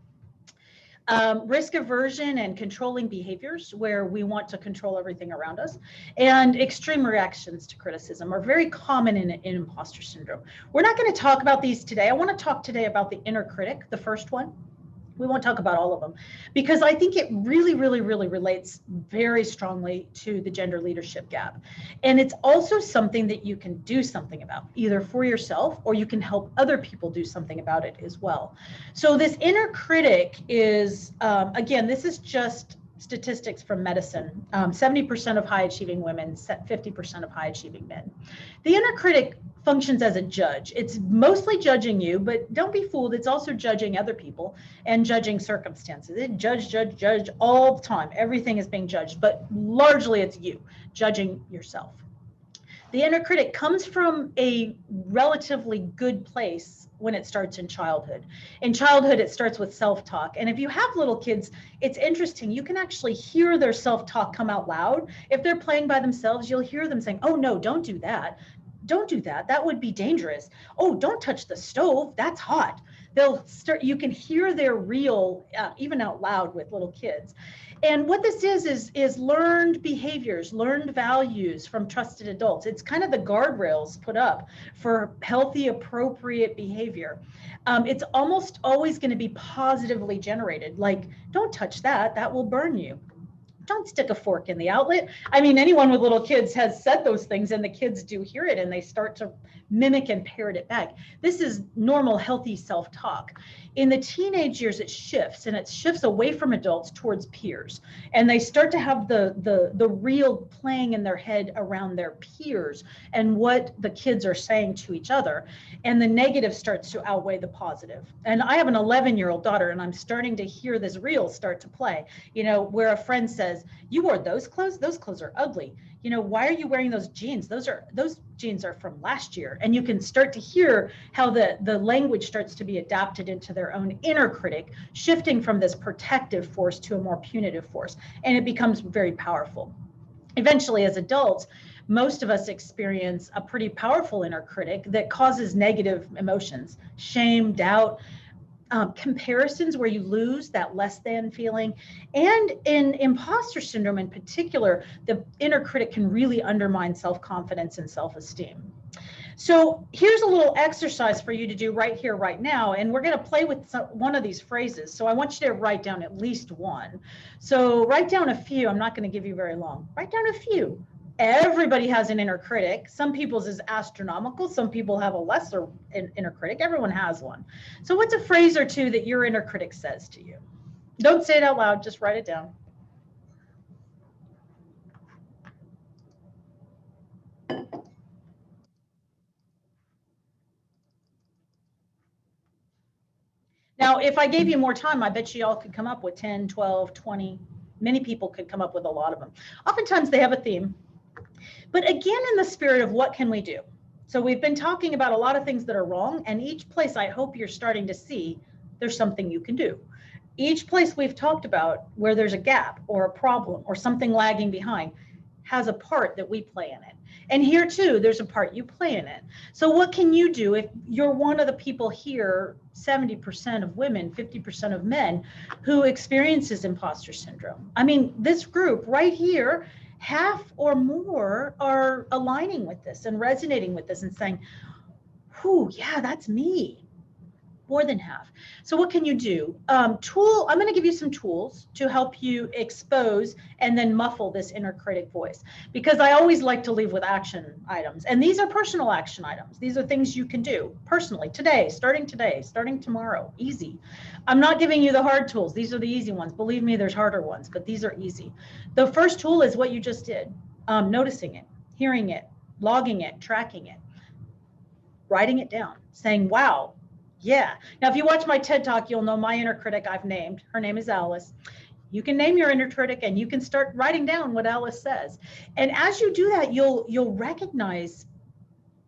Risk aversion and controlling behaviors, where we want to control everything around us, and extreme reactions to criticism are very common in imposter syndrome. We're not going to talk about these today. I want to talk today about the inner critic, the first one. We won't talk about all of them because I think it really, really, really relates very strongly to the gender leadership gap. And it's also something that you can do something about, either for yourself or you can help other people do something about it as well. So this inner critic is, again, this is just statistics from medicine. 70% of high achieving women, 50% of high achieving men. The inner critic functions as a judge. It's mostly judging you, but don't be fooled. It's also judging other people and judging circumstances. It judge all the time. Everything is being judged, but largely it's you judging yourself. The inner critic comes from a relatively good place when it starts in childhood. In childhood, it starts with self-talk. And if you have little kids, it's interesting. You can actually hear their self-talk come out loud. If they're playing by themselves, you'll hear them saying, oh no, don't do that. Don't do that. That would be dangerous. Oh, don't touch the stove. That's hot. They'll start, you can hear their real, even out loud with little kids. And what this is learned behaviors, learned values from trusted adults. It's kind of the guardrails put up for healthy, appropriate behavior. It's almost always going to be positively generated. Like, don't touch that. That will burn you. Don't stick a fork in the outlet. I mean, anyone with little kids has said those things and the kids do hear it and they start to mimic and parrot it back. This is normal, healthy self-talk. In the teenage years, it shifts and it shifts away from adults towards peers. And they start to have the real playing in their head around their peers and what the kids are saying to each other. And the negative starts to outweigh the positive. And I have an 11-year-old daughter and I'm starting to hear this reel start to play, you know, where a friend says, you wore those clothes are ugly. You know, why are you wearing those jeans? Those jeans are from last year. And you can start to hear how the language starts to be adapted into their own inner critic, shifting from this protective force to a more punitive force. And it becomes very powerful. Eventually, as adults, most of us experience a pretty powerful inner critic that causes negative emotions, shame, doubt, comparisons where you lose that less than feeling. And in imposter syndrome in particular, the inner critic can really undermine self-confidence and self-esteem. So here's a little exercise for you to do right here, right now. And we're going to play with one of these phrases. So I want you to write down at least one. So write down a few. I'm not going to give you very long. Write down a few. Everybody has an inner critic. Some people's is astronomical. Some people have a lesser inner critic. Everyone has one. So what's a phrase or two that your inner critic says to you? Don't say it out loud. Just write it down. Now, if I gave you more time, I bet you all could come up with 10, 12, 20. Many people could come up with a lot of them. Oftentimes they have a theme. But again, in the spirit of what can we do? So we've been talking about a lot of things that are wrong, and each place I hope you're starting to see there's something you can do. Each place we've talked about where there's a gap or a problem or something lagging behind has a part that we play in it. And here too, there's a part you play in it. So what can you do if you're one of the people here, 70% of women, 50% of men, who experiences imposter syndrome? I mean, this group right here, half or more are aligning with this and resonating with this and saying, whew, yeah, that's me. More than half. So what can you do? I'm going to give you some tools to help you expose and then muffle this inner critic voice, because I always like to leave with action items. And these are personal action items. These are things you can do personally today, starting tomorrow, easy. I'm not giving you the hard tools. These are the easy ones. Believe me, there's harder ones, but these are easy. The first tool is what you just did. Noticing it, hearing it, logging it, tracking it, writing it down, saying, wow, yeah. Now, if you watch my TED Talk, you'll know my inner critic I've named. Her name is Alice. You can name your inner critic and you can start writing down what Alice says. And as you do that, you'll recognize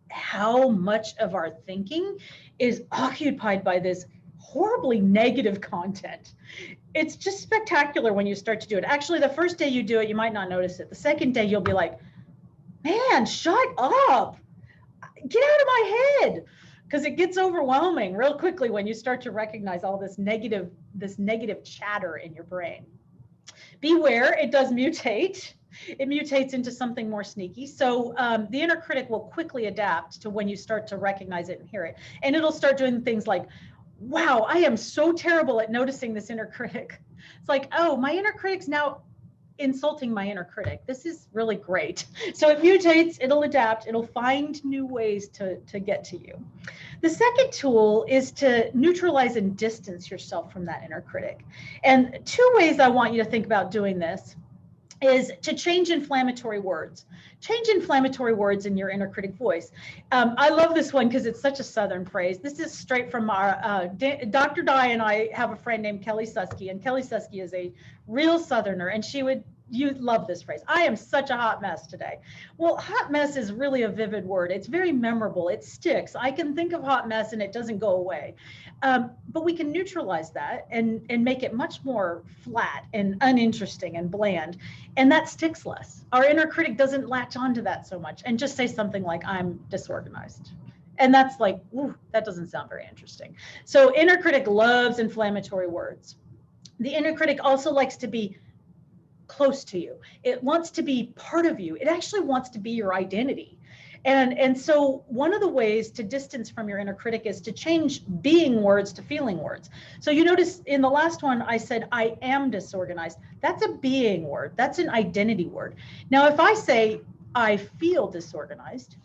how much of our thinking is occupied by this horribly negative content. It's just spectacular when you start to do it. Actually, the first day you do it, you might not notice it. The second day, you'll be like, man, shut up. Get out of my head. Because it gets overwhelming real quickly when you start to recognize all this negative chatter in your brain. Beware, it does mutate. It mutates into something more sneaky. So the inner critic will quickly adapt to when you start to recognize it and hear it. And it'll start doing things like, wow, I am so terrible at noticing this inner critic. It's like, oh, my inner critic's now insulting my inner critic. This is really great. So it mutates, it'll adapt, it'll find new ways to get to you. The second tool is to neutralize and distance yourself from that inner critic. And two ways I want you to think about doing this is to change inflammatory words. Change inflammatory words in your inner critic voice. I love this one because it's such a Southern phrase. This is straight from our, Dr. Di and I have a friend named Kelly Susky, and Kelly Susky is a real Southerner, and you love this phrase. I am such a hot mess today. Well, hot mess is really a vivid word. It's very memorable. It sticks. I can think of hot mess and it doesn't go away. But we can neutralize that and make it much more flat and uninteresting and bland. And that sticks less. Our inner critic doesn't latch onto that so much and just say something like, I'm disorganized. And that's like, ooh, that doesn't sound very interesting. So inner critic loves inflammatory words. The inner critic also likes to be close to you. It wants to be part of you. It actually wants to be your identity. And so one of the ways to distance from your inner critic is to change being words to feeling words. So you notice in the last one, I said, I am disorganized. That's a being word. That's an identity word. Now, if I say, I feel disorganized,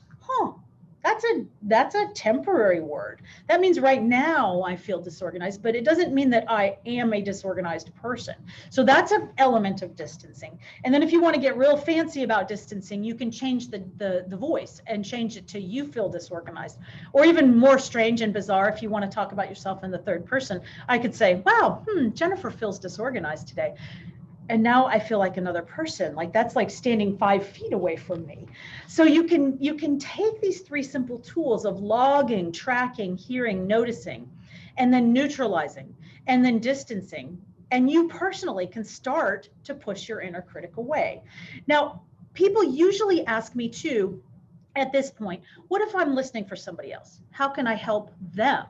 that's a temporary word. That means right now I feel disorganized, but it doesn't mean that I am a disorganized person. So that's an element of distancing. And then if you want to get real fancy about distancing, you can change the voice and change it to you feel disorganized. Or even more strange and bizarre, if you want to talk about yourself in the third person, I could say, wow, Jennifer feels disorganized today. And now I feel like another person. Like that's like standing 5 feet away from me. So you can take these 3 simple tools of logging, tracking, hearing, noticing, and then neutralizing, and then distancing. And you personally can start to push your inner critic away. Now, people usually ask me too, at this point, what if I'm listening for somebody else? How can I help them?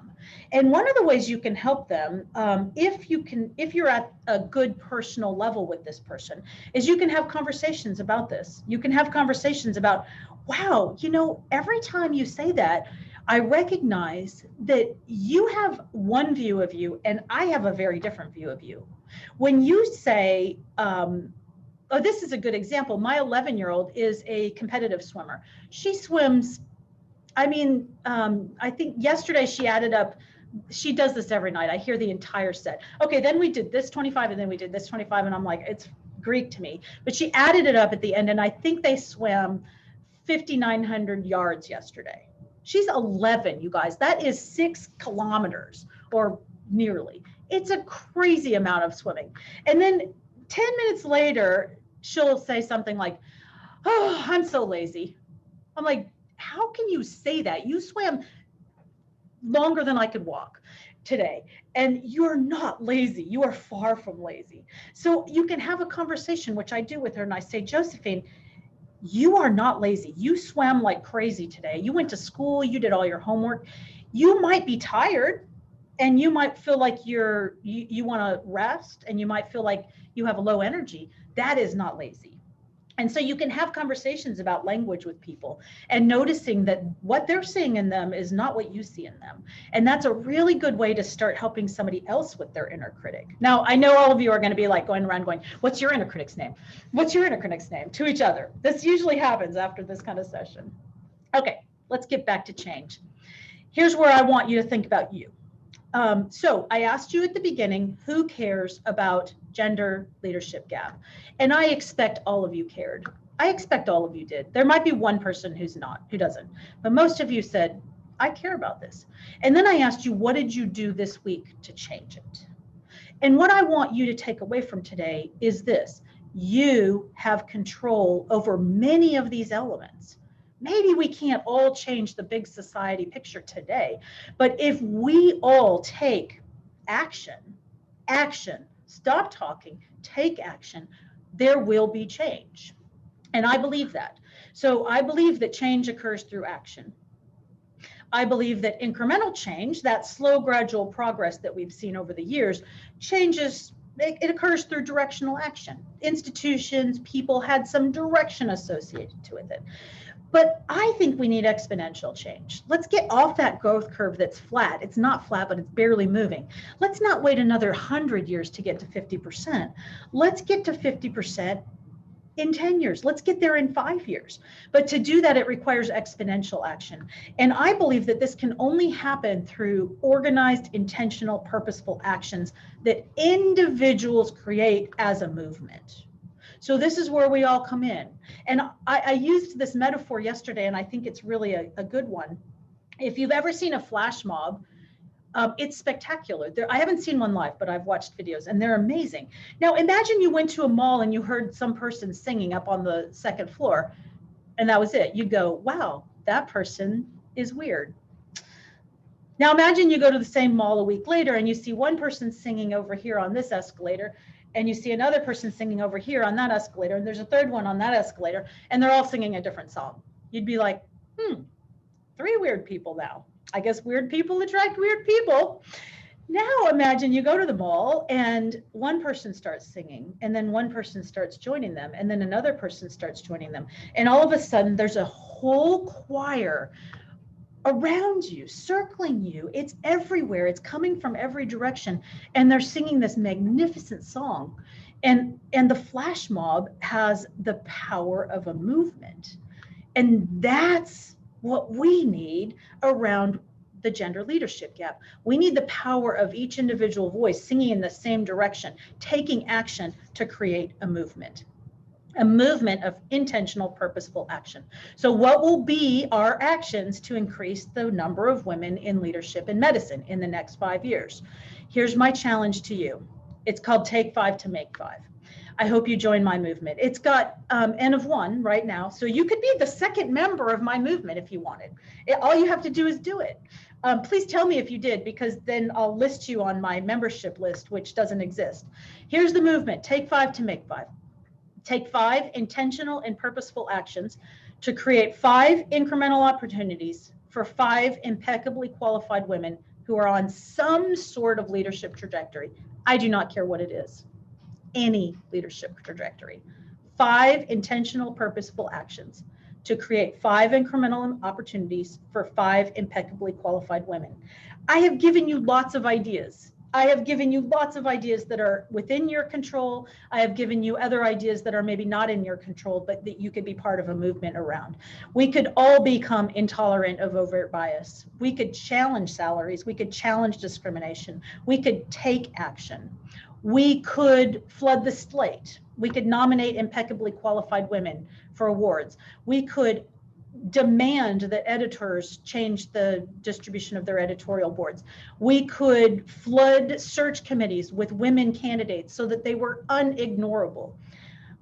And one of the ways you can help them, if you're at a good personal level with this person, is you can have conversations about this. You can have conversations about, wow, every time you say that, I recognize that you have one view of you and I have a very different view of you. When you say, oh, this is a good example. My 11-year-old is a competitive swimmer. She swims, I think yesterday she added up, she does this every night. I hear the entire set. Okay, then we did this 25 and then we did this 25 and I'm like, it's Greek to me. But she added it up at the end and I think they swam 5,900 yards yesterday. She's 11, you guys. That is 6 kilometers or nearly. It's a crazy amount of swimming. And then 10 minutes later, she'll say something like, oh, I'm so lazy. I'm like, how can you say that? You swam longer than I could walk today, and you're not lazy. You are far from lazy. So you can have a conversation, which I do with her, and I say, Josephine, you are not lazy. You swam like crazy today. You went to school, you did all your homework. You might be tired, and you might feel like you want to rest, and you might feel like you have a low energy. That is not lazy. And so you can have conversations about language with people and noticing that what they're seeing in them is not what you see in them. And that's a really good way to start helping somebody else with their inner critic. Now, I know all of you are going to be like going around going, what's your inner critic's name? What's your inner critic's name? To each other. This usually happens after this kind of session. Okay, let's get back to change. Here's where I want you to think about you. So I asked you at the beginning, who cares about gender leadership gap? And I expect all of you cared. I expect all of you did. There might be one person who doesn't, but most of you said, I care about this. And then I asked you, what did you do this week to change it? And what I want you to take away from today is this: you have control over many of these elements. Maybe we can't all change the big society picture today, but if we all take action, stop talking, take action, there will be change. And I believe that. So I believe that change occurs through action. I believe that incremental change, that slow, gradual progress that we've seen over the years, it occurs through directional action. Institutions, people had some direction associated with it. But I think we need exponential change. Let's get off that growth curve that's flat. It's not flat, but it's barely moving. Let's not wait another 100 years to get to 50%. Let's get to 50% in 10 years. Let's get there in 5 years. But to do that, it requires exponential action. And I believe that this can only happen through organized, intentional, purposeful actions that individuals create as a movement. So this is where we all come in. And I used this metaphor yesterday, and I think it's really a good one. If you've ever seen a flash mob, it's spectacular. I haven't seen one live, but I've watched videos and they're amazing. Now imagine you went to a mall and you heard some person singing up on the second floor, and that was it. You go, wow, that person is weird. Now imagine you go to the same mall a week later and you see one person singing over here on this escalator, and you see another person singing over here on that escalator, and there's a third one on that escalator, and they're all singing a different song. You'd be like, 3 weird people now. I guess weird people attract weird people. Now imagine you go to the mall and one person starts singing, and then one person starts joining them, and then another person starts joining them. And all of a sudden there's a whole choir around you, circling you. It's everywhere. It's coming from every direction. And they're singing this magnificent song. And the flash mob has the power of a movement. And that's what we need around the gender leadership gap. We need the power of each individual voice singing in the same direction, taking action to create a movement of intentional, purposeful action. So what will be our actions to increase the number of women in leadership in medicine in the next 5 years? Here's my challenge to you. It's called Take 5 to Make 5. I hope you join my movement. It's got N of 1 right now. So you could be the second member of my movement if you wanted. All you have to do is do it. Please tell me if you did, because then I'll list you on my membership list, which doesn't exist. Here's the movement. Take 5 to Make 5. Take 5 intentional and purposeful actions to create 5 incremental opportunities for 5 impeccably qualified women who are on some sort of leadership trajectory. I do not care what it is. Any leadership trajectory. 5 intentional, purposeful actions to create 5 incremental opportunities for 5 impeccably qualified women. I have given you lots of ideas. I have given you lots of ideas that are within your control. I have given you other ideas that are maybe not in your control, but that you could be part of a movement around. We could all become intolerant of overt bias. We could challenge salaries. We could challenge discrimination. We could take action. We could flood the slate. We could nominate impeccably qualified women for awards. We could demand that editors change the distribution of their editorial boards. We could flood search committees with women candidates so that they were unignorable.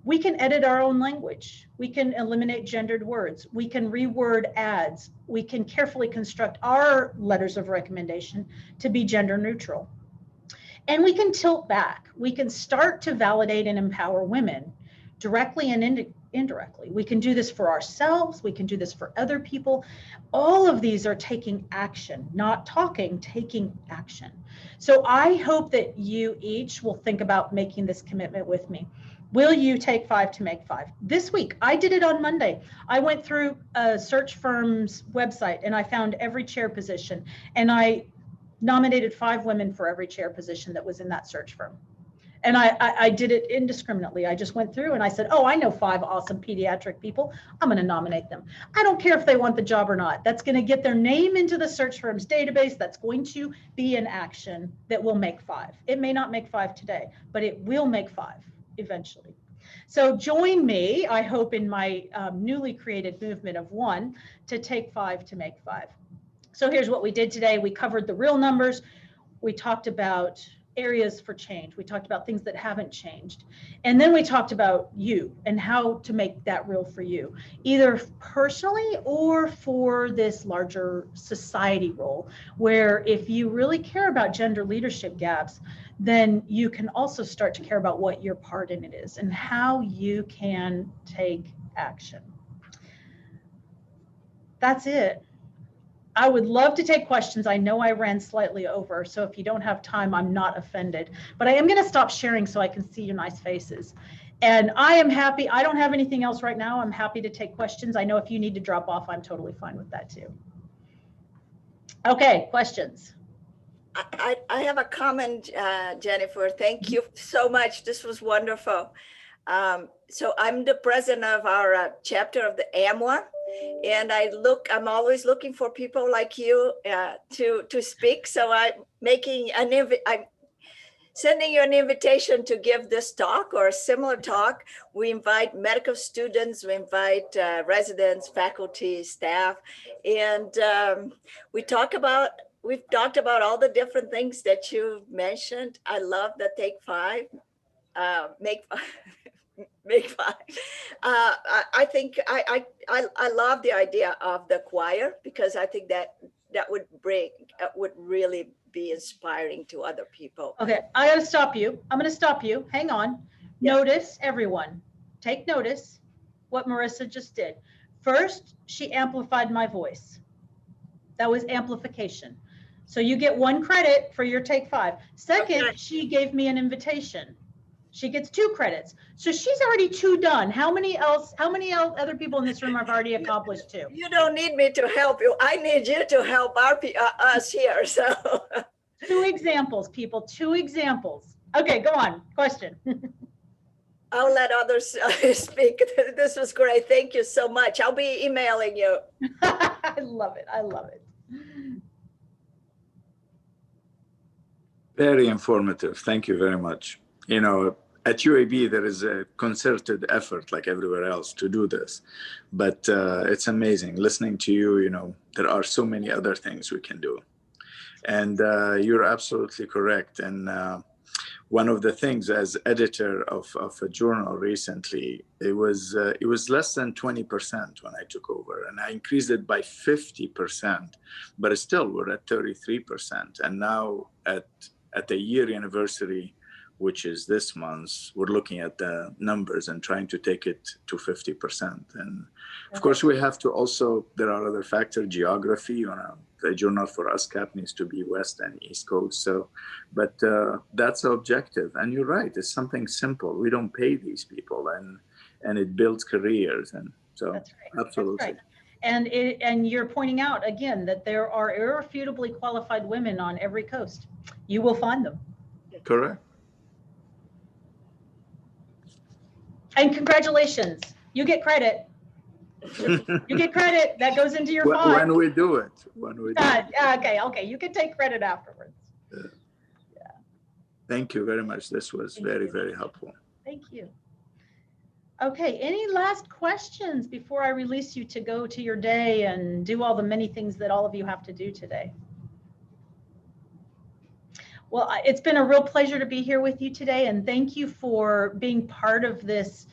We can edit our own language. We can eliminate gendered words. We can reword ads. We can carefully construct our letters of recommendation to be gender neutral. And we can tilt back. We can start to validate and empower women directly and indirectly. We can do this for ourselves. We can do this for other people. All of these are taking action, not talking, taking action. So I hope that you each will think about making this commitment with me. Will you take 5 to make 5? This week, I did it on Monday. I went through a search firm's website and I found every chair position, and I nominated 5 women for every chair position that was in that search firm. And I did it indiscriminately. I just went through and I said, oh, I know 5 awesome pediatric people. I'm going to nominate them. I don't care if they want the job or not. That's going to get their name into the search firm's database. That's going to be an action that will make 5. It may not make 5 today, but it will make 5 eventually. So join me, I hope, in my newly created movement of 1 to take 5 to make 5. So here's what we did today. We covered the real numbers. We talked about areas for change. We talked about things that haven't changed. And then we talked about you and how to make that real for you, either personally or for this larger society role, where if you really care about gender leadership gaps, then you can also start to care about what your part in it is and how you can take action. That's it. I would love to take questions. I know I ran slightly over, so if you don't have time, I'm not offended. But I am going to stop sharing so I can see your nice faces. And I am happy. I don't have anything else right now. I'm happy to take questions. I know if you need to drop off, I'm totally fine with that too. Okay, questions. I have a comment, Jennifer. Thank you so much. This was wonderful. So I'm the president of our chapter of the AMWA, and I'm always looking for people like you to speak. So I'm sending you an invitation to give this talk or a similar talk. We invite medical students, we invite residents, faculty, staff, and we've talked about all the different things that you mentioned. I love the take five, make five. I think I love the idea of the choir, because I think that would really be inspiring to other people. Okay, I gotta stop you. I'm gonna stop you. Hang on. Yeah. Notice, everyone. Take notice what Marissa just did. First, she amplified my voice. That was amplification. So you get 1 credit for your take 5. Second, Okay. She gave me an invitation. She gets 2 credits. So she's already 2 done. How many other people in this room have already accomplished 2? You don't need me to help you. I need you to help us here. So 2 examples, people, 2 examples. Okay, go on. Question. I'll let others speak. This was great. Thank you so much. I'll be emailing you. I love it. I love it. Very informative. Thank you very much. You know, at UAB, there is a concerted effort, like everywhere else, to do this. But it's amazing. Listening to you, you know, there are so many other things we can do. And you're absolutely correct. And one of the things, as editor of a journal recently, it was less than 20% when I took over, and I increased it by 50%, but still we're at 33%. And now at the year anniversary, which is this month, we're looking at the numbers and trying to take it to 50%. And of course, we have to also, there are other factors, geography, you know, the journal for USCAP needs to be West and East Coast. So, but that's the objective. And you're right, it's something simple. We don't pay these people, and it builds careers. And so, That's right. absolutely. That's right. And you're pointing out again that there are irrefutably qualified women on every coast. You will find them. Correct. And congratulations, you get credit. You get credit that goes into your file. When we do it. When we do it. Okay, you can take credit afterwards. Yeah. Thank you very much. This was Thank very, you. very helpful. Thank you. Okay, any last questions before I release you to go to your day and do all the many things that all of you have to do today? Well, it's been a real pleasure to be here with you today, and thank you for being part of this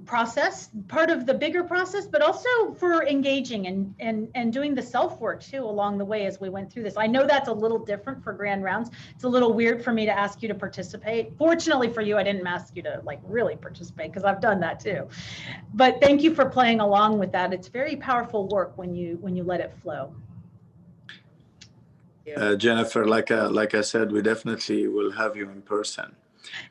process, part of the bigger process, but also for engaging and doing the self-work too along the way as we went through this. I know that's a little different for Grand Rounds. It's a little weird for me to ask you to participate. Fortunately for you, I didn't ask you to like really participate, because I've done that too. But thank you for playing along with that. It's very powerful work when you let it flow. Jennifer, like I said, we definitely will have you in person.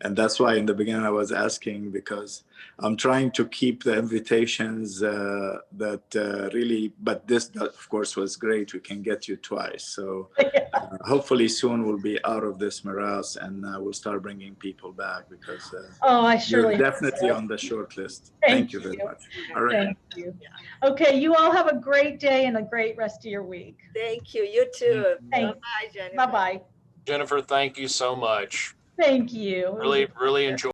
And that's why in the beginning I was asking, because I'm trying to keep the invitations really, but this of course was great. We can get you twice. So hopefully soon we'll be out of this morass, and we'll start bringing people back, because I surely you're definitely on the short list. Thank you very much. All right. Thank you. Okay, you all have a great day and a great rest of your week. Thank you. You too. Thanks. Bye-bye, Jennifer. Bye-bye. Jennifer, thank you so much. Thank you. Really enjoyed